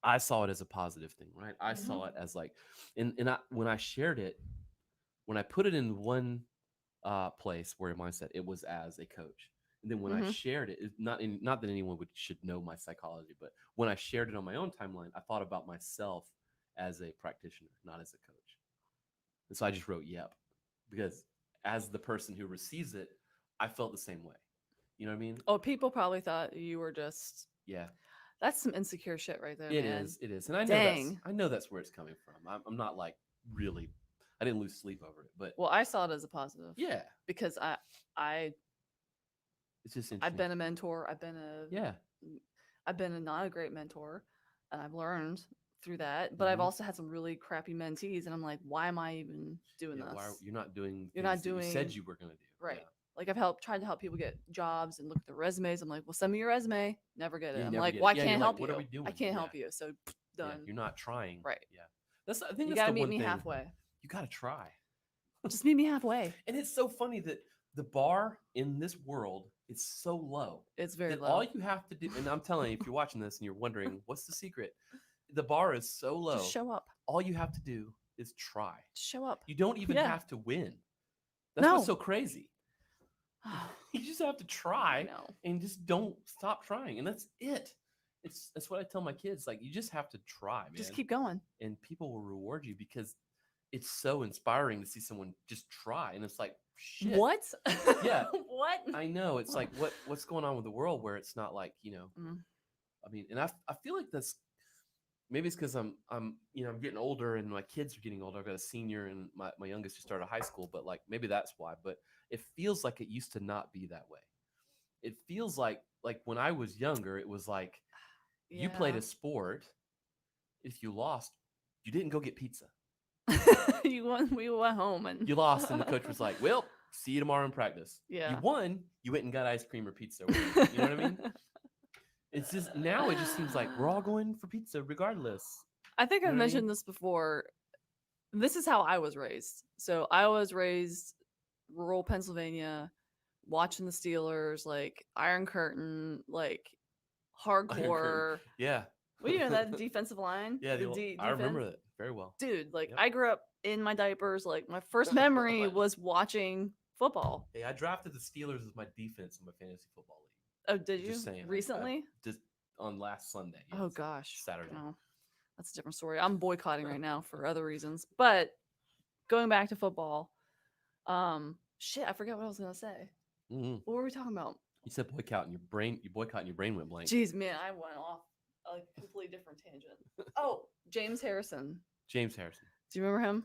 I saw it as a positive thing, right? I saw it as like, and when I shared it, when I put it in one place where mindset, it was as a coach. And then when I shared it, not that anyone should know my psychology, but when I shared it on my own timeline, I thought about myself as a practitioner, not as a coach. And so I just wrote "yep," because as the person who receives it, I felt the same way. You know what I mean? Oh, people probably thought you were just That's some insecure shit right there. It is, and I know that's where it's coming from. I'm not like really. I didn't lose sleep over it, but I saw it as a positive. Yeah, because it's just interesting. I've been a mentor. I've been a not a great mentor, and I've learned through that. But I've also had some really crappy mentees, and I'm like, why am I even doing this? Why you're not doing? You're not doing. You said you were going to do right. Yeah. Like I've tried to help people get jobs and look at their resumes. I'm like, well, send me your resume. Never get it. I'm like, well, I can't help you. What are we doing? I can't help you. So done. You're not trying. Right. Yeah. I think you gotta meet me halfway. You gotta try. Just meet me halfway. And it's so funny that the bar in this world is so low. It's very low. All you have to do, and I'm telling you, if you're watching this and you're wondering what's the secret, the bar is so low. Just show up. All you have to do is try. Show up. You don't even have to win. That's what's so crazy. You just have to I try know. and just don't stop trying. And that's it. That's what I tell my kids. Like, you just have to try, Just man. keep going. And people will reward you because it's so inspiring to see someone just try. And it's like, shit. What? Yeah, What? I know. It's like, what's going on with the world where it's not like, Mm. I mean, and I feel like that's maybe it's because I'm getting older and my kids are getting older. I've got a senior and my youngest just started high school, but like maybe that's why. But it feels like it used to not be that way. It feels like when I was younger, it was like you played Yeah. a sport. If you lost, you didn't go get pizza. We went home and You lost, and the coach was like, "Well, see you tomorrow in practice." You yeah. won, you went and got ice cream or pizza or whatever. You know what I mean? It's just now it just seems like we're all going for pizza regardless. I think You I've know what I mentioned mean? this before. This is how I was raised. So I was raised rural Pennsylvania, watching the Steelers, like Iron Curtain, like Iron Curtain. hardcore. Yeah. Well, you know that defensive line, Yeah, the I defense, remember that very well. dude. Like Yep. I grew up in my diapers. Like my first memory was watching football. Hey, I drafted the Steelers as my defense in my fantasy football league. Oh, did you Just saying. recently? Just on last Sunday. Oh Yes. gosh, Saturday. no, that's a different story. I'm boycotting right now for other reasons. But going back to football, shit, I forgot what I was gonna say. Mm-hmm. What were we talking about? You said boycott, and your brain went blank. Jeez, man, I went off a completely different tangent. Oh, James Harrison. James Harrison. Do you remember him?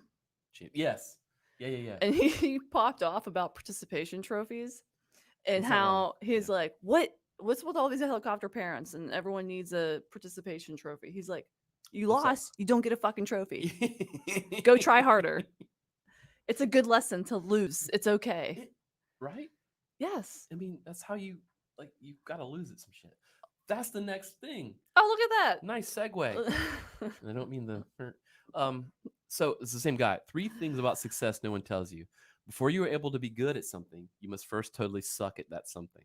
Yes. Yeah. And he popped off about participation trophies and He's not how wrong. he's Yeah. like, what's with all these helicopter parents and everyone needs a participation trophy? He's like, you What's that? lost, you don't get a fucking trophy. Go try harder. It's a good lesson to lose. It's okay. Right? Yes. I mean, that's how you got to lose at some shit. That's the next thing. Oh, look at that. Nice segue. I don't mean the hurt. So it's the same guy. 3 things about success no one tells you. Before you are able to be good at something, you must first totally suck at that something.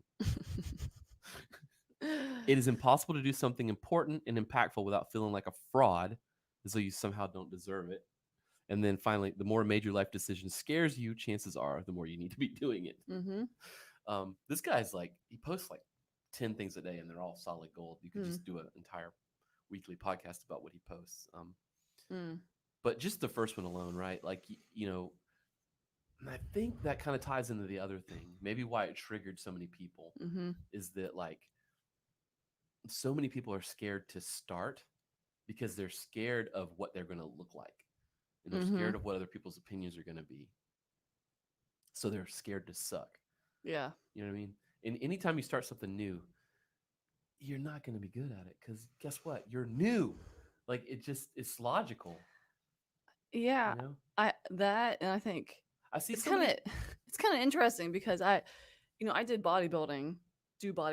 It is impossible to do something important and impactful without feeling like a fraud, as though you somehow don't deserve it. And then finally, the more a major life decision scares you, chances are the more you need to be doing it. Mm-hmm. This guy's like, he posts like 10 things a day and they're all solid gold. You could just do an entire weekly podcast about what he posts. But just the first one alone, right? Like, I think that kind of ties into the other thing. Maybe why it triggered so many people is that like so many people are scared to start because they're scared of what they're going to look like. And they're scared of what other people's opinions are going to be. So they're scared to suck. Yeah. You know what I mean? And anytime you start something new, you're not going to be good at it because guess what? You're new. Like it's logical. Yeah. You know? And I think I see it's kind of interesting because I did bodybuilding,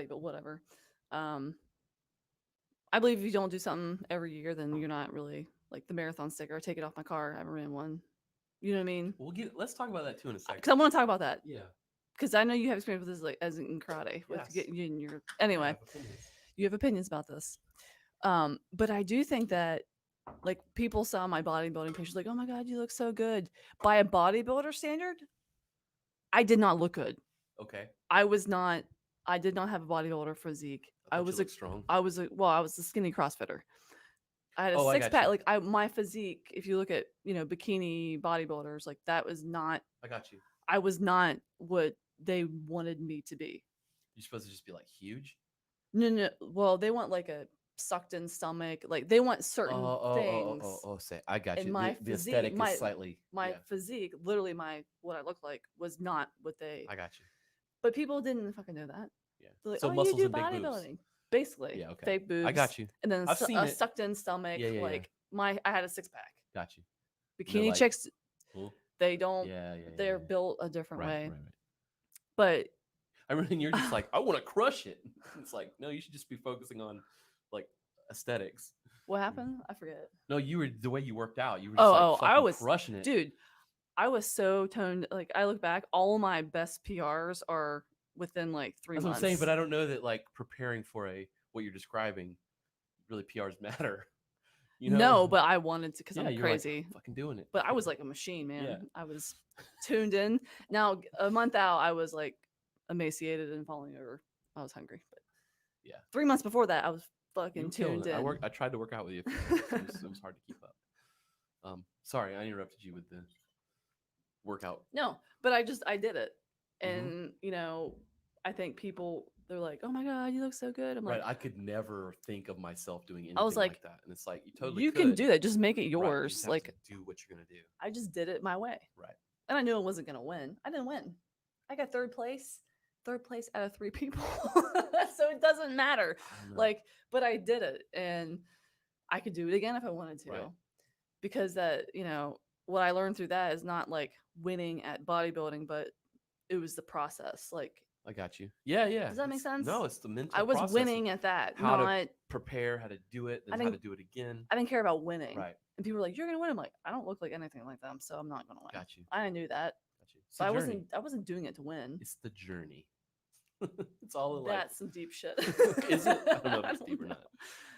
whatever. I believe if you don't do something every year, then you're not really like the marathon sticker. I take it off my car. I haven't ran one. You know what I mean? Let's talk about that too in a second. Because I want to talk about that. Yeah. Because I know you have experience with this, like as in karate, with getting in your. Anyway, you have opinions about this. But I do think that, like, people saw my bodybuilding pictures, like, oh my god, you look so good. By a bodybuilder standard, I did not look good. Okay. I did not have a bodybuilder physique. I was strong. I was a skinny CrossFitter. I had a six pack. Like my physique, if you look at bikini bodybuilders, like that was not. I got you. I was not what they wanted me to be. You're supposed to just be like huge. No. Well, they want like a sucked in stomach. Like they want certain things. Say I got you. And my the physique, aesthetic is slightly. My physique, literally what I looked like was not what they. I got you. But people didn't fucking know that. Yeah. Like, so muscles you do and big bodybuilding. boobs. Basically, Yeah, okay. fake boobs. I got you. And then a sucked in stomach. Yeah. I had a 6-pack. Got you. Bikini chicks, they don't. Yeah. They're built a different way. Right. But I mean, you're just like, I want to crush it. It's like, no, you should just be focusing on like aesthetics. What happened? I forget. No, you were the way you worked out. You were just I was crushing it, dude. I was so toned. Like I look back, all my best PRs are within like 3 months. That's what I'm saying, but I don't know that like preparing for what you're describing, really PRs matter. No, but I wanted to because I'm crazy. Like, fucking doing it. But I was like a machine, man. Yeah. I was tuned in. Now a month out, I was like emaciated and falling over. I was hungry, but Yeah. 3 months before that, I was You fucking were killing tuned it. in. I tried to work out with you a few times. It was hard to keep up. Sorry, I interrupted you with the workout. No, but I did it, Mm-hmm. and I think people they're like, "Oh my god, you look so good." I'm Right. like, I could never think of myself doing I was anything like, like that. And it's like, you totally you can could. do that. Just make it Right. You just yours. have to Like do what you're going to do. I just did it my way, Right. and I knew I wasn't gonna win. I didn't win. I got third place out of 3 people, so it doesn't matter. I don't know. Like, but I did it, and I could do it again if I wanted to, Right. because that what I learned through that is not like winning at bodybuilding, but it was the process. Like, I got you. Yeah, yeah. does that make sense? No, it's the mental I was process of winning at that, how to not prepare, how to do it, I then how to didn't do it again. I didn't care about winning. Right. And people were like, "You're gonna win." I'm like, I don't look like anything like them, so I'm not gonna win. Got you. I knew that, Got you. It's but the I journey. wasn't doing it to win. It's the journey. It's all in life. That's some deep shit. Is it? I don't know if it's deep or not.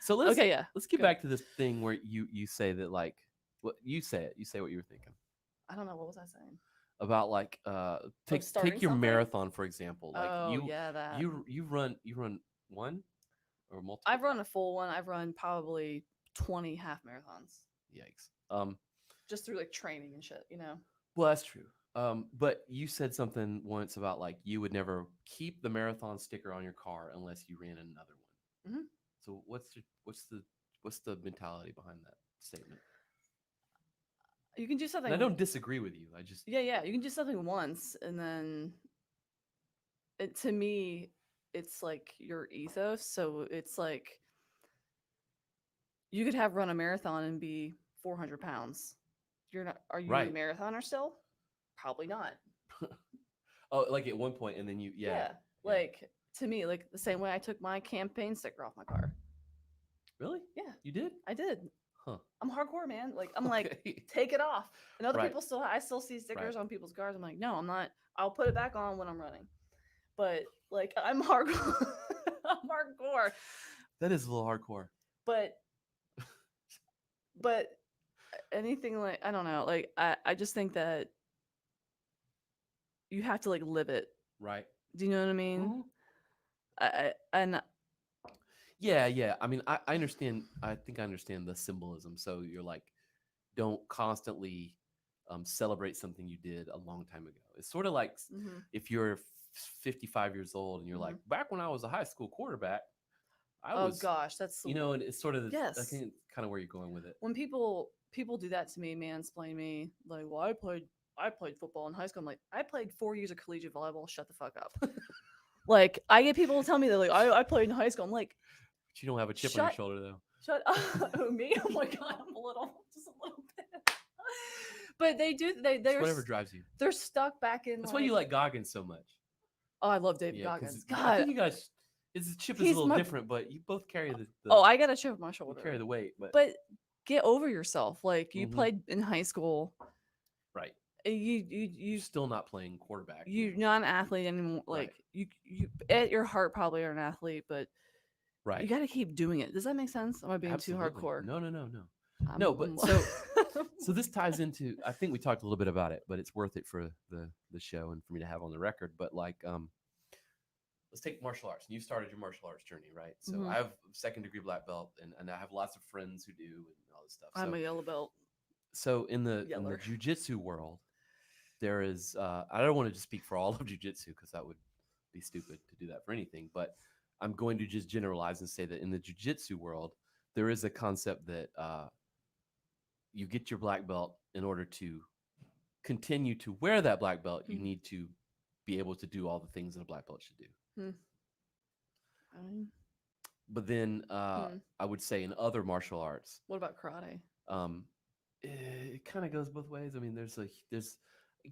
So let's Okay, yeah. let's get Go. back to this thing where you say that, like, what you say it. You say what you were thinking I don't know, what was I saying? about, like, take starting your something? marathon, for example. Like, Oh yeah, that. you run one or multiple. I've run a full one. I've run probably 20 half marathons Yikes. just through like training and shit. Well, that's true. But you said something once about, like, you would never keep the marathon sticker on your car unless you ran another one. Mhm. So what's the mentality behind that statement? You can do something. And I don't disagree with you. I just Yeah. You can do something once, and then to me, it's like your ethos. So it's like you could have run a marathon and be 400 pounds. You're not. Are you a right. marathoner still? Probably not. Oh, like at one point, and then Yeah. Like to me, like the same way I took my campaign sticker off my car. Really? Yeah, You did? I did. Huh. I'm hardcore, man. Like I'm like, Okay. take it off. And other Right. people I still see stickers Right. on people's cars. I'm like, no, I'm not. I'll put it back on when I'm running. But like I'm hardcore. I'm hardcore. That is a little hardcore. But anything like I don't know. Like I just think that you have to like live it. Right. Do you know what I mean? Mhm. And Yeah. I mean, I understand. I think I understand the symbolism. So you're like, don't constantly celebrate something you did a long time ago. It's sort of like if you're 55 years old and you're like, back when I was a high school quarterback, I was. Gosh, that's and it's sort of yes. I think it's kind of where you're going with it. When people do that to me, mansplain me, like, well, I played football in high school. I'm like, I played 4 years of collegiate volleyball. Shut the fuck up. Like, I get people tell me that, like, I played in high school. I'm like, but you don't have a chip on your shoulder, though. Shut up. Who, me? Oh my god, I'm just a little bit. But they do. They're whatever drives you. They're stuck back in. That's why you like Goggins so much. Oh, I love David Goggins. God, I think you guys. His chip is a little different, but you both carry the. Oh, I got a chip on my shoulder. You carry the weight, but get over yourself. Like you played in high school, right? You still not playing quarterback. You're not an athlete anymore. Like you at your heart probably are an athlete, but right, you got to keep doing it. Does that make sense? Am I being too hardcore? No. But so this ties into. I think we talked a little bit about it, but it's worth it for the show and for me to have on the record. But like, let's take martial arts. You started your martial arts journey, right? So I have second-degree black belt, and I have lots of friends who do and all this stuff. I'm a yellow belt. So in the jiu-jitsu world, there is I don't want to just speak for all of jiu-jitsu because that would be stupid to do that for anything, but I'm going to just generalize and say that in the jiu-jitsu world, there is a concept that you get your black belt. In order to continue to wear that black belt, you need to be able to do all the things that a black belt should do. But then I would say in other martial arts. What about karate? It kind of goes both ways. I mean, there's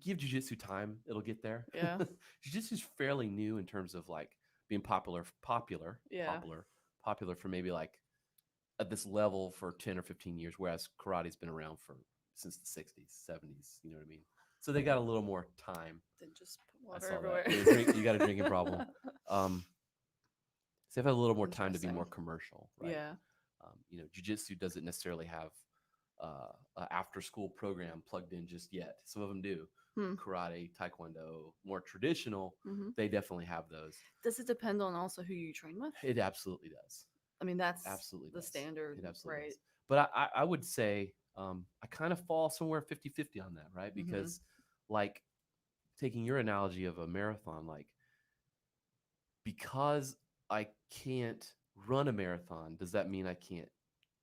give jiu-jitsu time, it'll get there. Yeah. Jiu-jitsu is fairly new in terms of like being popular for maybe like at this level for 10 or 15 years, whereas karate's been around since the 60s, 70s, you know what I mean? So they got a little more time. Then just put water everywhere. That. You got a drinking problem. So they've had a little more time to be more commercial, right? Yeah. Jiu-jitsu doesn't necessarily have an after-school program plugged in just yet. Some of them do, Hmm. karate, taekwondo, more traditional, Mm-hmm. they definitely have those. Does it depend on also who you train with? It absolutely does. I mean, that's Absolutely the does. standard, It absolutely right? does. But I would say I kind of fall somewhere 50-50 on that, right? Mm-hmm. Because, like, taking your analogy of a marathon, like, because I can't run a marathon, does that mean I can't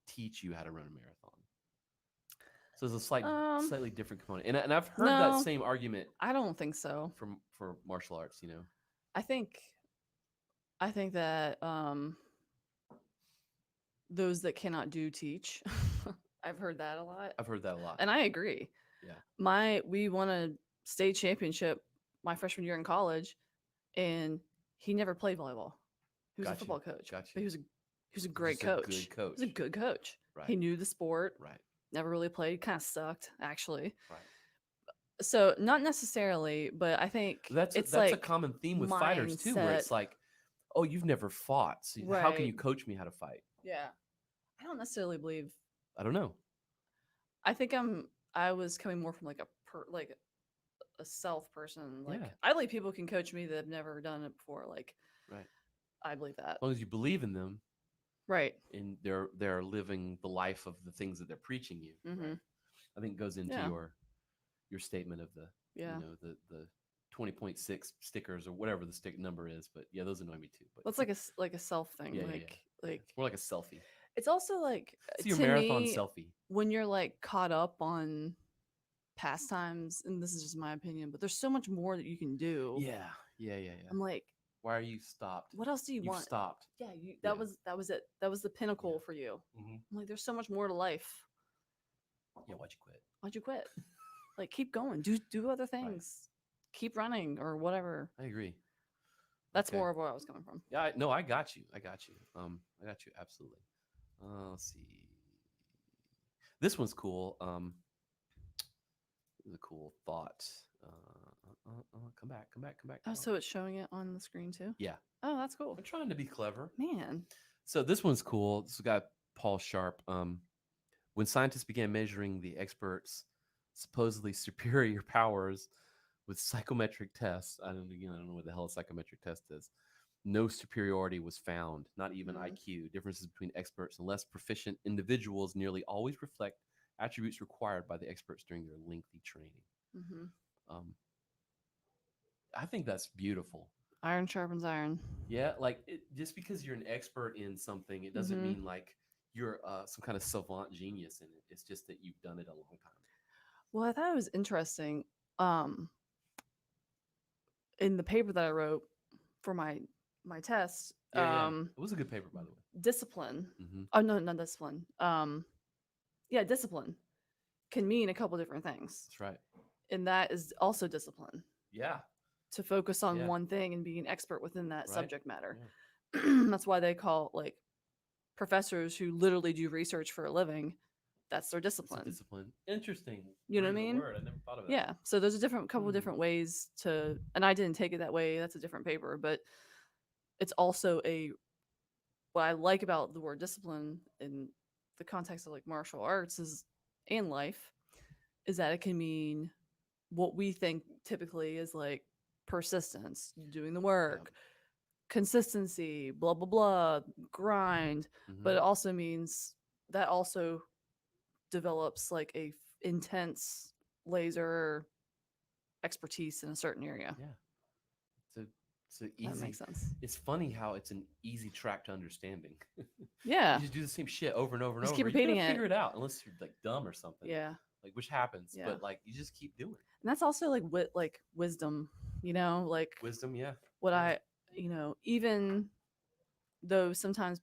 teach you how to run a marathon? So there's a Um, slightly different component, and I've heard that no, same argument I don't think so. from for martial arts. I think that those that cannot do teach. I've heard that a lot, I've heard that a lot. and I agree. Yeah, We won a state championship my freshman year in college, and he never played volleyball. He was a got you, football coach, got but you. he was a He's great just a coach. good coach. He was a good coach. Right, He knew the sport. right, Never really played. Kind of sucked, actually. right. So not necessarily, but I think it's That's a like common theme with fighters too, where mindset, it's like, oh, you've never fought, so how can right? you coach me how to fight? Yeah, I don't necessarily believe. I don't know. I think I was coming more from like like a self person. Like Yeah, I believe people can coach me that have never done it before. Like right. I believe that. As long as you believe in them Right. and they're living the life of the things that they're preaching you, Mm-hmm. right? I think goes into Yeah. your statement of the Yeah. the 20.6 stickers or whatever the stick number is. But yeah, those annoy me too. But That's like a self thing. yeah, yeah, yeah, yeah. Like It's more like a selfie. it's also like It's your to marathon me selfie. when you're like caught up on pastimes, and this is just my opinion, but there's so much more that you can do. Yeah, yeah, yeah, yeah. I'm like, Why are you stopped? what else do you You've want? stopped. Yeah, Yeah. that was it. That was the pinnacle Yeah. for you. Mm-hmm. I'm like, there's so much more to life. Yeah, why'd you quit? Why'd you quit? Like, keep going. Do other Right. things. Keep running or whatever. I agree. That's Okay. more of where I was coming from. Yeah, no, I got you. I got you. I got you absolutely. Let's see. This one's cool. This is a cool thought. Come back, come back, come back. Oh, so it's showing it on the screen too? Yeah. Oh, that's cool. I'm trying to be clever. Man. So this one's cool. This guy Paul Sharp. When scientists began measuring the experts' supposedly superior powers with psychometric tests, I don't know what the hell a psychometric test is. No superiority was found, not even IQ. Differences between experts and less proficient individuals nearly always reflect attributes required by the experts during their lengthy training. Mm-hmm. I think that's beautiful. Iron sharpens iron. Yeah, like just because you're an expert in something, it doesn't mean like you're some kind of savant genius in it. It's just that you've done it a long time. Well, I thought it was interesting. In the paper that I wrote for my test, Yeah. It was a good paper, by the way. discipline. Mm-hmm. Oh no, not discipline. Yeah, discipline can mean a couple different things. That's right. And that is also discipline. Yeah. To focus on one thing and be an expert within that subject matter. Yeah. That's why they call like professors who literally do research for a living. That's their discipline. Discipline. Interesting. You know what I mean? Word. I never thought of that. Yeah. So there's a couple of different ways to, and I didn't take it that way. That's a different paper, but it's also what I like about the word discipline in the context of like martial arts and life is that it can mean what we think typically is like persistence, doing the work, consistency, blah, blah, blah, grind. But it also means that also develops like a intense laser expertise in a certain area. Yeah. So easy. That makes sense. It's funny how it's an easy track to understanding. Yeah. You just do the same shit over and over and just over. Keep repeating it. Figure it out unless you're like dumb or something. Yeah. Like which happens, Yeah. but like you just keep doing it. And that's also like wisdom, like wisdom. Yeah. What I, even though sometimes,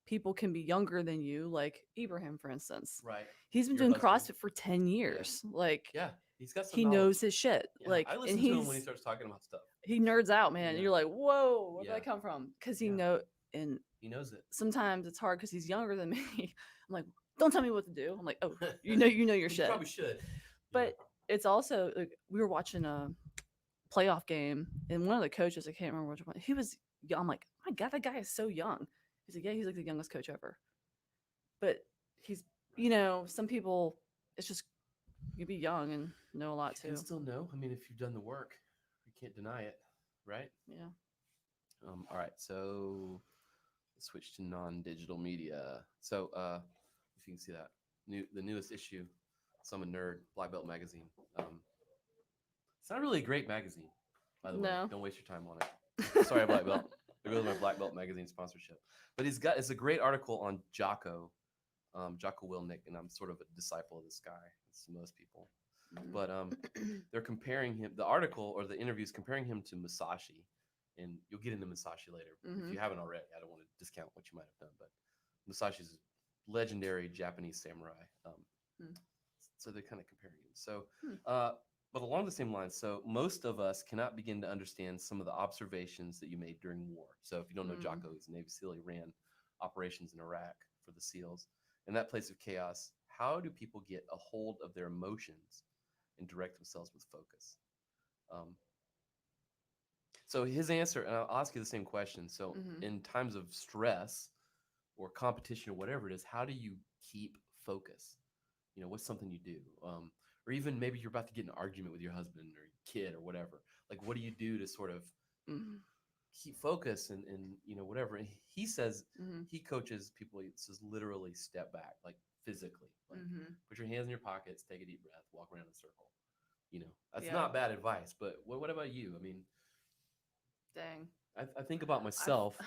people can be younger than you, like Ibrahim, for instance. Right. He's been doing CrossFit for 10 years. Yeah. Like, yeah, he's got some he knowledge. knows his shit. Yeah. Like, I listen to him when he starts talking about stuff. He nerds out, man. Yeah. And you're like, whoa, where did that come from? Because he and he knows it. Sometimes it's hard because he's younger than me. I'm like, don't tell me what to do. I'm like, oh, you know your shit. You probably should. But it's also like, we were watching a playoff game, and one of the coaches, I can't remember which one, he was young. I'm like, my God, that guy is so young. He's like, yeah, he's like the youngest coach ever. But he's, some people, it's just You can be young and know a lot You can too. still know. I mean, if you've done the work, you can't deny it, right? Yeah. All right, so let's switch to non-digital media. So, if you can see that the newest issue, so I'm a nerd, Black Belt magazine. It's not really a great magazine, by the way. No. Don't waste your time on it. Sorry, Black Belt. There goes my Black Belt magazine sponsorship. But it's a great article on Jocko, Jocko Willnick, and I'm sort of a disciple of this guy, as most people. But they're comparing him. The article or the interview is comparing him to Musashi, and you'll get into Musashi later if you haven't already. I don't want to discount what you might have done, but Musashi's a legendary Japanese samurai. So they're kind of comparing him. So, but along the same lines, so most of us cannot begin to understand some of the observations that you made during war. So if you don't know Jocko, he's a Navy SEAL. He ran operations in Iraq for the SEALs. In that place of chaos, how do people get a hold of their emotions and direct themselves with focus? So his answer, and I'll ask you the same question. So in times of stress or competition or whatever it is, how do you keep focus? What's something you do? Or even maybe you're about to get in an argument with your husband or your kid or whatever. Like, what do you do to sort of keep focus and whatever? And he says he coaches people. He says literally step back, like physically, like put your hands in your pockets, take a deep breath, walk around in a circle. That's not bad advice. But what about you? I mean, dang. I think about myself.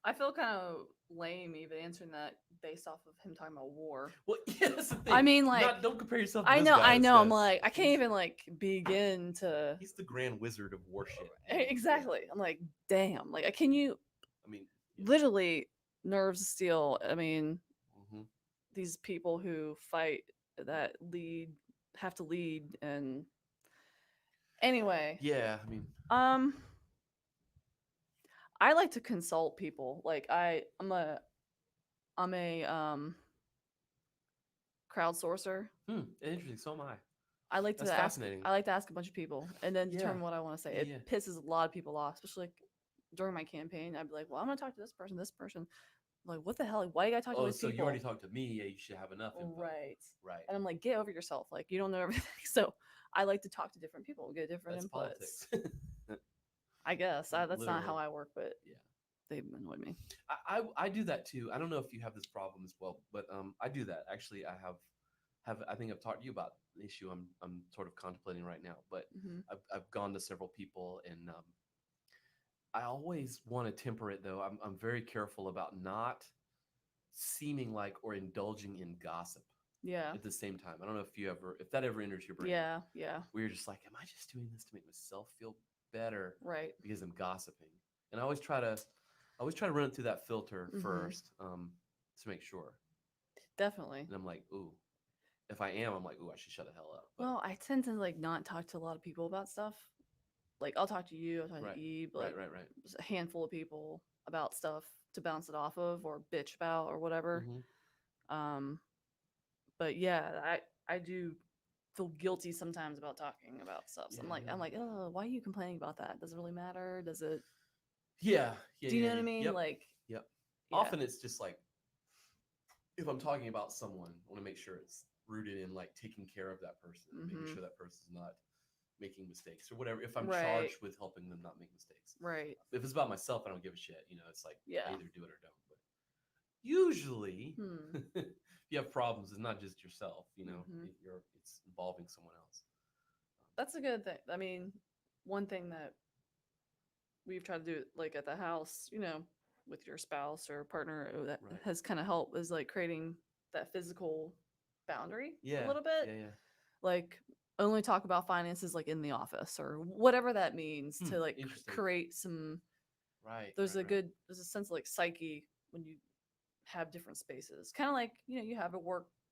I feel kind of lame even answering that based off of him talking about war. Well, yeah, that's the thing. I mean, like, don't compare yourself to I this know, guy. I'm like, I can't even like begin to. He's the grand wizard of war shit. Exactly. Yeah. I'm like, damn. Like, can you? I mean, literally nerves of steel. I mean, these people who fight that have to lead, and anyway. Yeah, I mean, I like to consult people. Like I'm a crowdsourcer. Interesting. So am I. I like to ask. I like to ask a bunch of people and then determine what I want to say. It pisses a lot of people off, especially like during my campaign. I'd be like, "Well, I'm gonna talk to this person, this person." I'm like, what the hell? Like, why you gotta talk to these people? So you already talked to me. Yeah, you should have enough info. Right. Right. And I'm like, get over yourself. Like, you don't know everything. So I like to talk to different people, get different inputs. Politics. I guess that's not how I work, but yeah, they've annoyed me. I do that too. I don't know if you have this problem as well, but I do that. Actually, I I think I've talked to you about the issue I'm sort of contemplating right now. But I've gone to several people, and I always want to temper it though. I'm very careful about not seeming like or indulging in gossip. Yeah. At the same time, I don't know if that ever enters your brain. Yeah, yeah. Where you're just like, am I just doing this to make myself feel better? Right. Because I'm gossiping, and I always try to run it through that filter first, to make sure. Definitely. And I'm like, ooh, if I am, I'm like, ooh, I should shut the hell up. But, well, I tend to like not talk to a lot of people about stuff. Like I'll talk to you, I'll talk to Eve, like right. Just a handful of people about stuff to bounce it off of or bitch about or whatever. But yeah, I do feel guilty sometimes about talking about stuff. So I'm like, oh, why are you complaining about that? Does it really matter? Does it? Yeah. Do you know what I mean? Yep. Like, yep. Yeah. Often it's just like, if I'm talking about someone, I want to make sure it's rooted in like taking care of that person, making sure that person's not making mistakes or whatever. If I'm charged with helping them not make mistakes, right? If it's about myself, I don't give a shit. It's like, I either do it or don't. But usually, if you have problems, it's not just yourself. It's involving someone else. That's a good thing. I mean, one thing that we've tried to do, like at the house, with your spouse or partner, that has kind of helped is like creating that physical boundary a little bit. Yeah. Like only talk about finances like in the office or whatever that means to like create some. Right. There's a sense of like psyche when you have different spaces. Kind of like, you have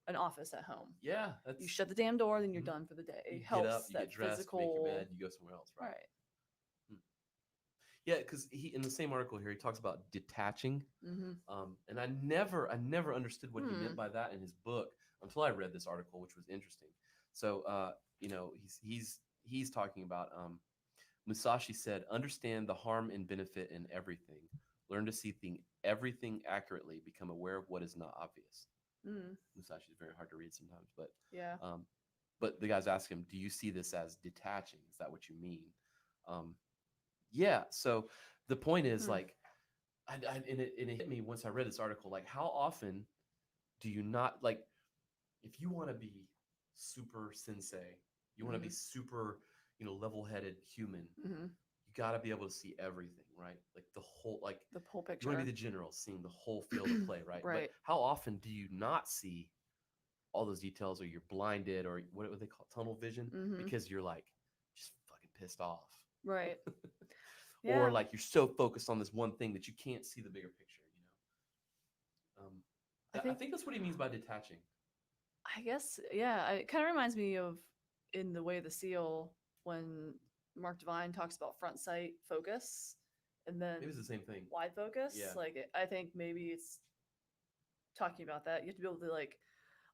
an office at home. Yeah. You shut the damn door, then you're done for the day. You get up, you get dressed, physical... make your bed, you go somewhere else. Right. Yeah, because in the same article here, he talks about detaching, and I never understood what he meant by that in his book until I read this article, which was interesting. So, he's talking about Musashi said, "Understand the harm and benefit in everything. Learn to see everything accurately. Become aware of what is not obvious." Musashi is very hard to read sometimes, but but the guys ask him, "Do you see this as detaching? Is that what you mean?" Um, yeah. So the point is like, and it hit me once I read this article. Like, how often do you not like if you want to be super sensei, you want to be super, level-headed human. Mm-hmm. You got to be able to see everything, right? Like the whole, like the whole you want to picture. be the general, seeing the whole field of play, right? But Right. how often do you not see all those details, or you're blinded, or what would they call it, tunnel vision, Mm-hmm. because you're like just fucking pissed off, Right. or Yeah. like you're so focused on this one thing that you can't see the bigger picture. I think that's what he means by detaching. I guess, yeah. It kind of reminds me of in the way the seal when Mark Divine talks about front sight focus and then Maybe it's the same thing. wide focus. Yeah. Like, I think maybe it's talking about that. You have to be able to, like,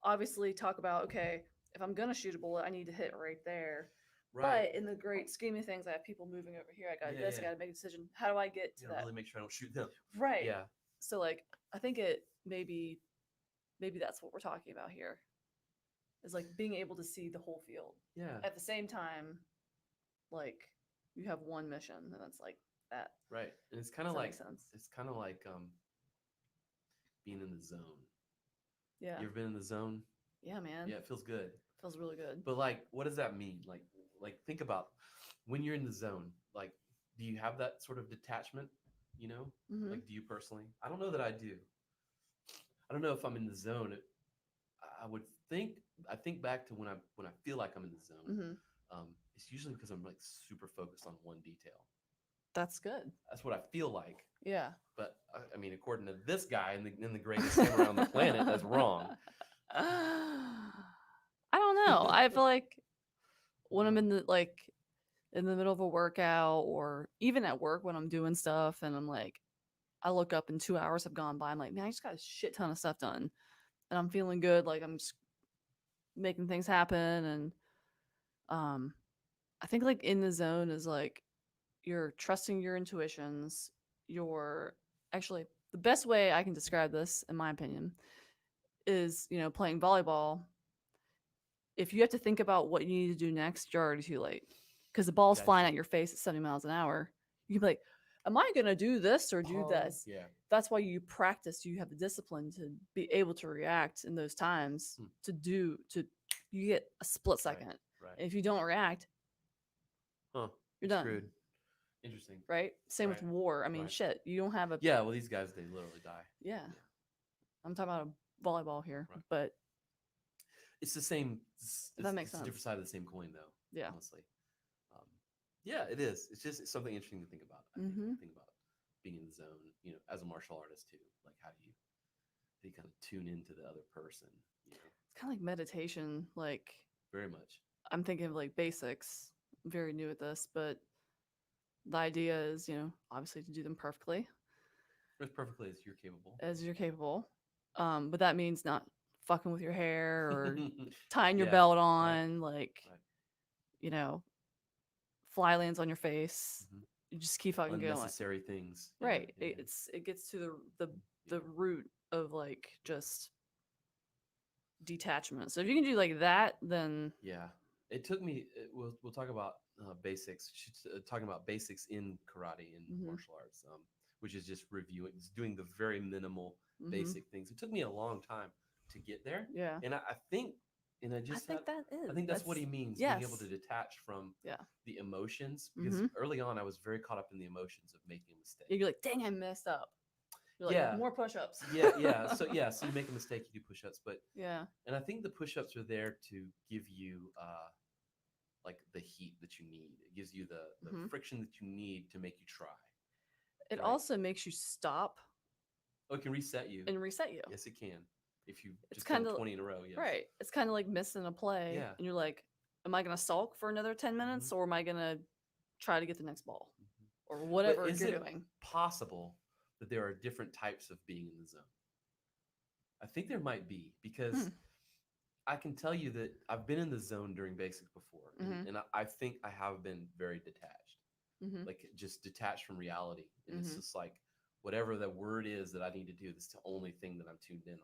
obviously talk about, okay, if I'm going to shoot a bullet, I need to hit right there. Right. But in the great scheme of things, I have people moving over here. I got Yeah, this. yeah. I got to make a decision. How do I get to You gotta that? really make sure I don't shoot them. Right. Yeah. So, like, I think it maybe that's what we're talking about here is like being able to see the whole field. Yeah. At the same time, like you have one mission, and that's like that. Right. And it's kind of Does that like make sense? it's kind of like being in the zone. Yeah. You ever been in the zone? Yeah, man. Yeah, it feels good. Feels really good. But like, what does that mean? Like think about when you're in the zone. Like, do you have that sort of detachment? Mm-hmm. Like, do you personally? I don't know that I do. I don't know if I'm in the zone. I would think. I think back to when I feel like I'm in the zone. Mm-hmm. It's usually because I'm like super focused on one detail. That's good. That's what I feel like. Yeah. But I mean, according to this guy in the greatest game around the planet, that's wrong. I don't know. I feel like when I'm in the in the middle of a workout or even at work when I'm doing stuff and I'm like, I look up and 2 hours have gone by. I'm like, man, I just got a shit ton of stuff done, and I'm feeling good. Like I'm just making things happen, and I think like in the zone is like you're trusting your intuitions. You're actually the best way I can describe this, in my opinion, is playing volleyball. If you have to think about what you need to do next, you're already too late because the ball's flying at your face at 70 miles an hour. You can be like, am I going to do this or do this? Yeah. That's why you practice. You have the discipline to be able to react in those times you get a split second. Right. And if you don't react, you're done. Screwed. Interesting. Right? Same with war. I mean, shit, you don't have a... Yeah, well, these guys, they literally die. Yeah. I'm talking about a volleyball here, but... It's the same... that makes sense. It's a different side of the same coin, though. Yeah. Honestly. Yeah, it is. It's just something interesting to think about. I think about being in the zone, as a martial artist, too. Like, how do you kind of tune into the other person, It's kind of like meditation, like... Very much. I'm thinking of, like, basics. I'm very new at this, but the idea is, obviously to do them perfectly. As perfectly as you're capable. As you're capable. But that means not fucking with your hair or tying your belt on, like, fly lands on your face. You just keep fucking going. Unnecessary things. Right. Yeah. It gets to the root of like just detachment. So if you can do like that, then yeah. It took me. We'll talk about basics. Talking about basics in karate and martial arts, which is just reviewing, doing the very minimal basic things. It took me a long time to get there. Yeah. And I think, and I think that's what he means. Yes. Being able to detach from the emotions, because early on I was very caught up in the emotions of making a mistake. You're like, dang, I messed up. You're like, more push-ups. yeah. So you make a mistake, you do push-ups, but and I think the push-ups are there to give you like the heat that you need. It gives you the friction that you need to make you try. It also makes you stop. Oh, it can reset you. And reset you. Yes, it can. If you just kind of 20 in a row, yes. Right. It's kind of like missing a play. Yeah. And you're like, am I going to sulk for another 10 minutes or am I going to try to get the next ball? Or whatever you're doing. Possible that there are different types of being in the zone? I think there might be, because I can tell you that I've been in the zone during basics before, and I think I have been very detached, like just detached from reality. And it's just like, whatever the word is that I need to do, that's the only thing that I'm tuned in on.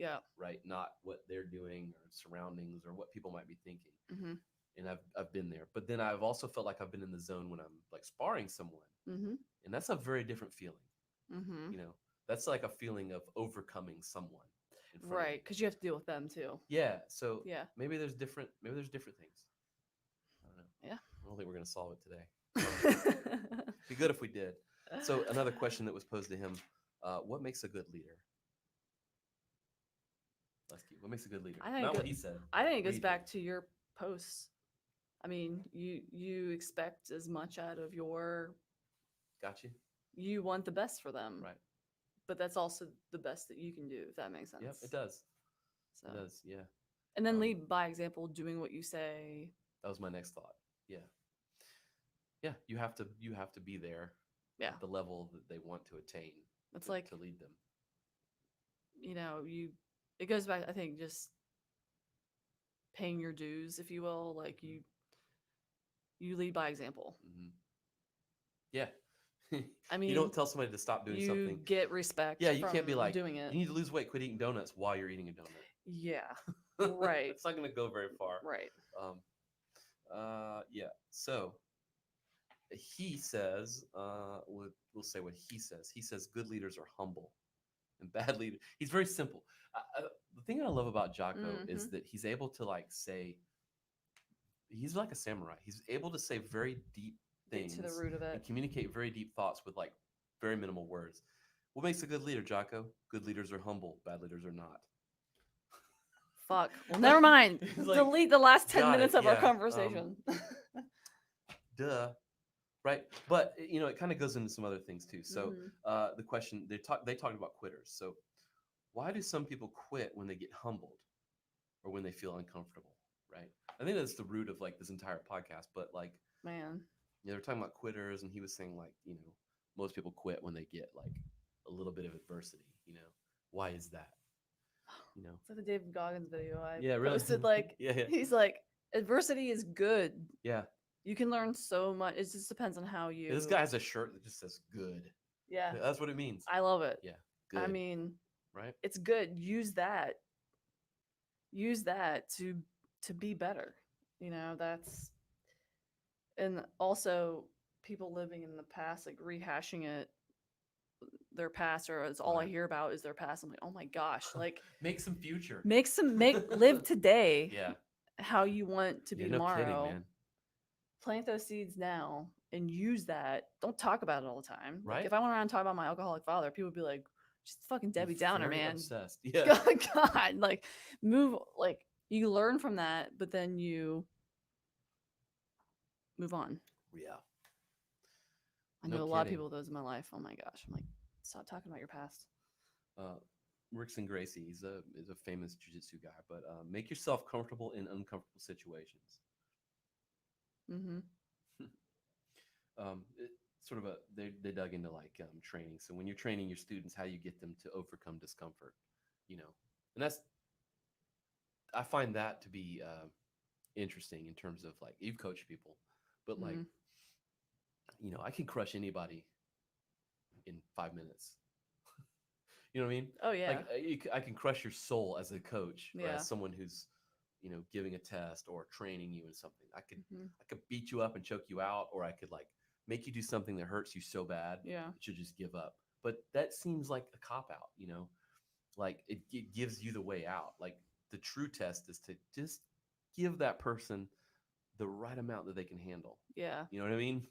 Yeah. Right. Not what they're doing or surroundings or what people might be thinking. Mm-hmm. And I've been there. But then I've also felt like I've been in the zone when I'm like sparring someone. Mm-hmm. And that's a very different feeling. Mm-hmm. You know, that's like a feeling of overcoming someone in front of you. Right, because you have to deal with them too. Yeah. So Yeah. maybe there's different things. I don't know. Yeah. I don't think we're gonna solve it today. Be good if we did. So another question that was posed to him: what makes a good leader? Lesky, what makes a good leader? Not what he said. I think it goes Read back him. to your posts. I mean, you expect as much out of your. Got you. You want the best for them, Right. but that's also the best that you can do, if that makes sense. Yep, it does. So. It does. Yeah. And then lead by example, doing what you say. That was my next thought. Yeah. Yeah, you have to be there. Yeah. At the level that they want to attain. It's like to lead them. You know, it goes back, I think, just paying your dues, if you will. Like you lead by example. Mm-hmm. Yeah. I mean, you don't tell somebody to stop doing something. You get respect. Yeah, you can't be like doing it. You need to lose weight. Quit eating donuts while you're eating a donut. Yeah. Right. It's not going to go very far. Right. Yeah. So he says, we'll say what he says. He says good leaders are humble, and bad leaders. He's very simple. The thing I love about Jocko is that he's able to like say. He's like a samurai. He's able to say very deep things to the root of it and communicate very deep thoughts with like very minimal words. What makes a good leader, Jocko? Good leaders are humble. Bad leaders are not. Fuck. Well, never mind. Like, delete the last 10 minutes of our conversation. Duh. Right. But, it kind of goes into some other things too. So the question, they talked about quitters. So why do some people quit when they get humbled or when they feel uncomfortable? Right. I think that's the root of like this entire podcast. But like, man, they're talking about quitters, and he was saying like, most people quit when they get like a little bit of adversity. Why is that? It's like the David Goggins video I really? posted. Like, he's like, adversity is good. Yeah. You can learn so much. It just depends on how you. This guy has a shirt that just says "good." Yeah, that's what it means. I love it. Yeah, good. I mean, right? It's good. Use that to be better. That's, and also people living in the past, like rehashing their past, or it's all I hear about is their past. I'm like, oh my gosh, like make some future. Live today. Yeah. How you want to be tomorrow. No kidding, man. Plant those seeds now and use that. Don't talk about it all the time. Right. Like if I went around and talk about my alcoholic father, people would be like, just fucking Debbie Downer, man. Obsessed. Yeah. God, like move, like you learn from that, but then you move on. Yeah. I know a lot of people with those in my life. Oh my gosh. I'm like, stop talking about your past. Rickson Gracie, is a famous jiu-jitsu guy, but make yourself comfortable in uncomfortable situations. Sort of they dug into like training. So when you're training your students, how you get them to overcome discomfort, and I find that to be interesting in terms of like you've coached people, but like, I can crush anybody in 5 minutes. You know what I mean? Oh yeah. Like I can crush your soul as a coach, or yeah. as someone who's, giving a test or training you in something. I could beat you up and choke you out, or I could like make you do something that hurts you so bad that you just give up. But that seems like a cop out, like it gives you the way out. Like the true test is to just give that person the right amount that they can handle. Yeah. You know what I mean?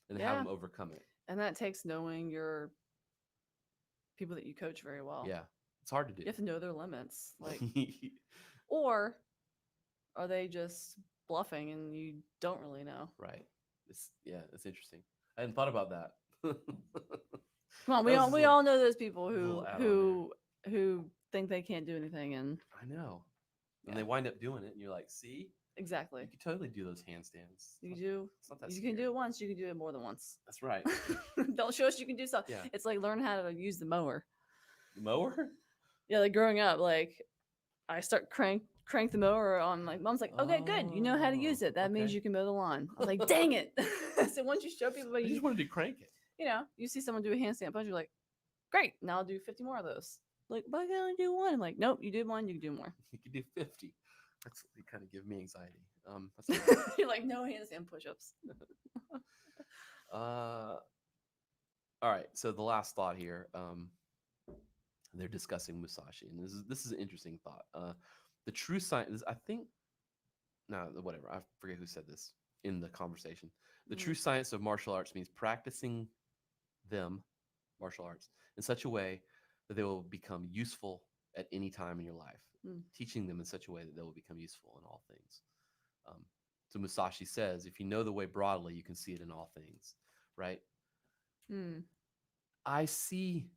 And have them overcome it. And that takes knowing your people that you coach very well. Yeah. It's hard to do. You have to know their limits. Like, or are they just bluffing and you don't really know? Right. It's interesting. I hadn't thought about that. Come on, we all know those people who think they can't do anything, and I know. And they wind up doing it, and you're like, see? Exactly. You can totally do those handstands. You scary. can do it once, you can do it more than once. That's right. Don't show us you can do something. Yeah. It's like learn how to use the mower. The mower? Yeah, like growing up, like I start crank the mower on. Like mom's like, okay, good, you know how to use it. That means you can mow the lawn. I was like, dang it. So once you show people, you just wanted to crank it. You see someone do a handstand punch, you're like, great, now I'll do 50 more of those. Like, but I can only do one. I'm like, nope, you did one, you can do more. You can do 50. That's you kind of give me anxiety. That's fine. You're like, no handstand push-ups. uh, all right. So the last thought here. They're discussing Musashi, and this is an interesting thought. The true science, I think, no, whatever. I forget who said this in the conversation. The true science of martial arts means practicing them, martial arts, in such a way that they will become useful at any time in your life. Teaching them in such a way that they will become useful in all things. Um, so Musashi says, if you know the way broadly, you can see it in all things, right? I see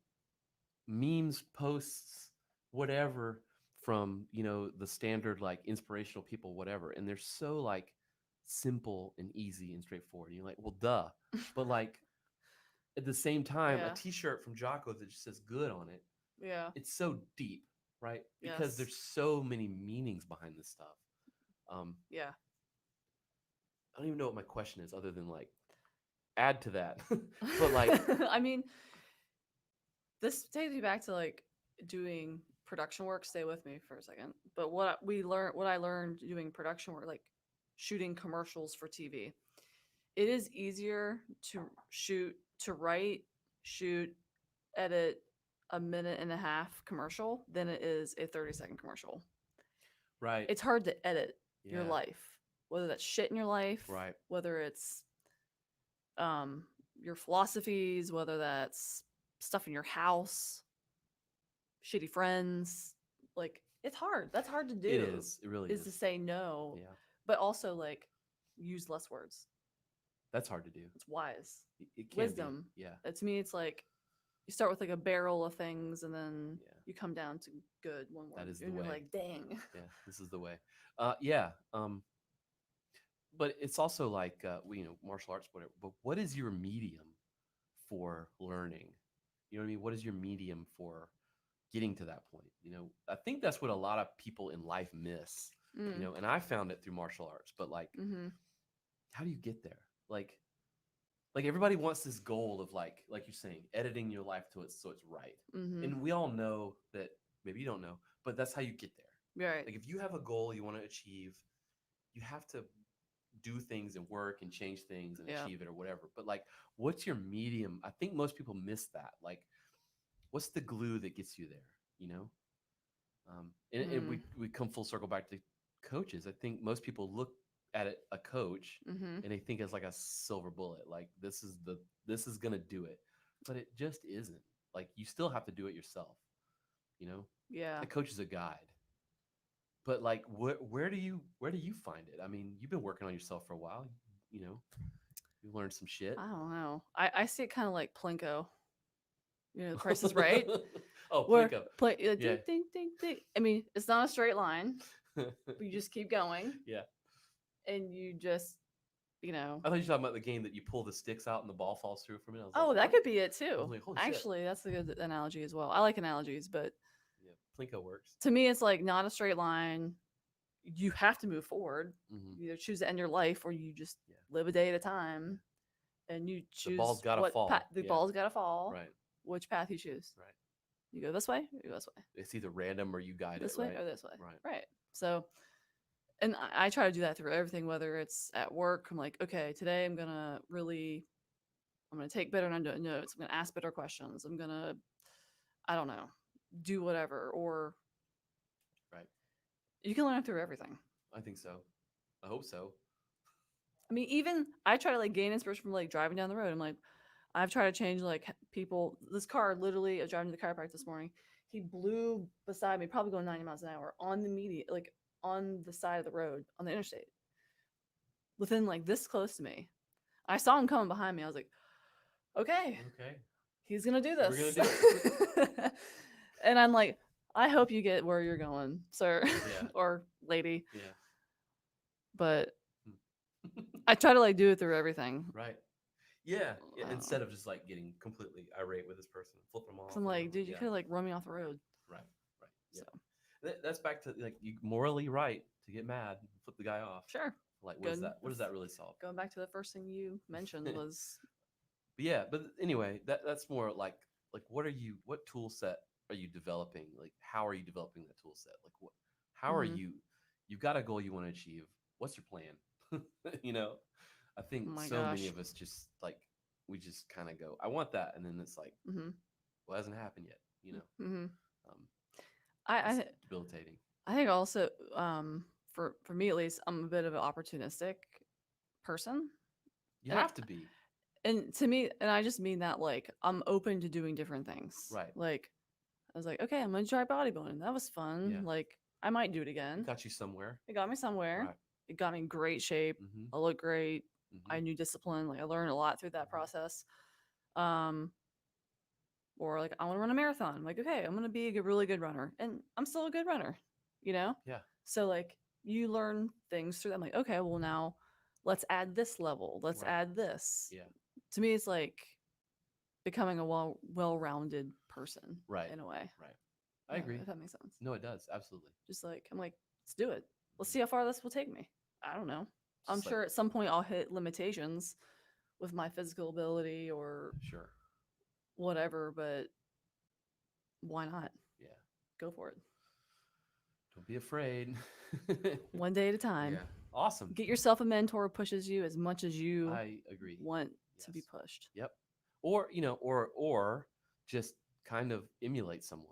memes, posts, whatever from the standard like inspirational people, whatever, and they're so like simple and easy and straightforward. And you're like, well, duh. But like at the same time, a T-shirt from Jocko that just says "good" on it, it's so deep, right? Because there's so many meanings behind this stuff. Yeah. I don't even know what my question is, other than like add to that. But like, I mean, this takes me back to like doing production work. Stay with me for a second. But what I learned doing production work, like shooting commercials for TV, it is easier to write, shoot, edit a minute and a half commercial than it is a 30-second commercial. right. It's hard to edit your life, whether that's shit in your life, Right. whether it's your philosophies, whether that's stuff in your house, shitty friends. Like, it's hard. That's hard to do. It is. It really is. To say no. Yeah. But also like use less words. That's hard to do. It's wise. It can Wisdom. Be. Yeah. To me, it's like you start with like a barrel of things, and then you come down to good one word. That is the and way. You're like, dang. Yeah, this is the way. Yeah. But it's also like martial arts, whatever. But what is your medium for learning? You know what I mean? What is your medium for getting to that point? I think that's what a lot of people in life miss. And I found it through martial arts. But like, how do you get there? Like everybody wants this goal of like you're saying, editing your life to it so it's right. And we all know that. Maybe you don't know, but that's how you get there. Right. Like if you have a goal you want to achieve, you have to do things and work and change things and achieve it or whatever. But like, what's your medium? I think most people miss that. Like, what's the glue that gets you there? And we come full circle back to coaches. I think most people look at a coach and they think it's like a silver bullet. Like this is gonna do it, but it just isn't. Like you still have to do it yourself. Yeah. The coach is a guide. But like, where do you find it? I mean, you've been working on yourself for a while. You learned some shit. I don't know. I see it kind of like Plinko. The Price is Right. Oh, Plinko. Ding, ding, ding, ding. I mean, it's not a straight line, but you just keep going. Yeah. And you just, I thought you were talking about the game that you pull the sticks out and the ball falls through from it. That could be it too. Like, actually, shit. That's a good analogy as well. I like analogies, but yeah, Plinko works. To me, it's like not a straight line. You have to move forward. You either choose to end your life or you just live a day at a time, and you choose the ball's gotta fall. The ball's gotta fall. Right. Which path you choose. Right. You go this way or you go this way. It's either random or you guide this it. way right? or this way. Right. Right. So, and I try to do that through everything, whether it's at work. I'm like, okay, today I'm gonna take better notes. I'm gonna ask better questions. I'm gonna, I don't know, do whatever. Or right. You can learn through everything. I think so. I hope so. I mean, even I try to like gain inspiration from like driving down the road. I'm like, I've tried to change like people. This car, literally, I was driving to the chiropractor this morning. He blew beside me, probably going 90 miles an hour on the median, like on the side of the road on the interstate, within like this close to me. I saw him coming behind me. I was like, okay, he's gonna do this. We're gonna do it. And I'm like, I hope you get where you're going, sir. Yeah. Or lady. Yeah. But I try to like do it through everything. Right. Yeah. Instead of just like getting completely irate with this person, flip them off. I'm like, dude, you could like run me off the road. Right. Right. Yeah. So that's back to like you morally right to get mad and flip the guy off. Sure. Like what is that? What does that really solve? Going back to the first thing you mentioned was. But anyway, that's more like what tool set are you developing? Like, how are you developing that tool set? Like, what? How are Mm-hmm. you? You've got a goal you want to achieve. What's your plan? you know, I Oh think my so many gosh. of us just like we just kind of go, I want that, and then it's like, Mm-hmm. well, it hasn't happened yet. Mm-hmm. Um, I, it's I debilitating. I think also for me at least, I'm a bit of an opportunistic person. You And have to be to me, and I just mean that like I'm open to doing different things. right. Like I was like, okay, I'm gonna try bodybuilding. That was fun. Yeah, Like I might do it it again. got you somewhere. It got me somewhere. Right. It got me in great shape. Mm-hmm. I look great. Mm-hmm. I knew discipline. Like I learned a lot through that Mm-hmm. process. Um, or like I want to run a marathon. I'm like, okay, I'm gonna be a really good runner, and I'm still a good runner. You know. Yeah. So like you learn things through that. I'm like, okay, well now let's add this level. Let's Right. add this. Yeah. To me, it's like becoming a well-rounded person Right. in a way. Right. I agree. If that makes sense. No, it does. Absolutely. Just like I'm like, let's do it. Let's Mhm. see how far this will take me. I don't know. I'm Just like, sure at some point I'll hit limitations with my physical ability or sure. whatever, but why not? Yeah. Go for it. Don't be afraid. One day at a time. Yeah. Awesome. Get yourself a mentor who pushes you as much as you I agree. want to be Yes. pushed. Yep. Or, or just kind of emulate someone,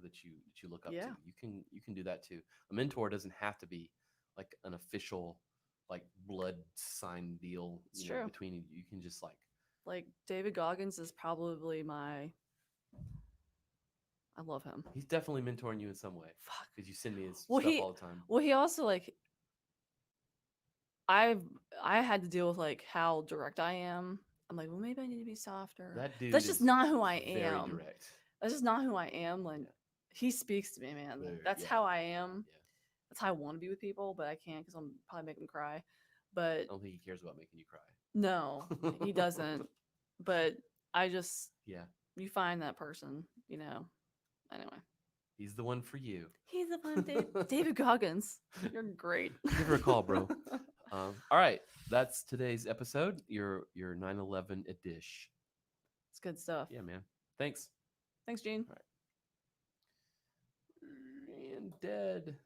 that you look up to. Yeah, You can do that too. A mentor doesn't have to be like an official like blood sign deal, it's true. between you. You can just like Like David Goggins is probably I love him. he's definitely mentoring you in some way Fuck. because you send me his Well, stuff all the time. he also like I've I had to deal with like how direct I am. I'm like, well, maybe I need to be softer. That dude That's just is not who I very am. direct. That's just not who I am. Like Yeah. he speaks to me, man. Very, That's yeah. how I am. Yeah. That's how I want to be with people, but I can't because I'm probably make them cry. I But don't think he cares about making you cry. no, he doesn't. But I just Yeah. you find that person, you know. Anyway, He's the one for you. he's the one, David Goggins. You're great. Give her a call, bro. All right. That's today's episode. Your 9/11 edition. It's good stuff. Yeah, man. Thanks. Thanks, Gene. All right. And dead.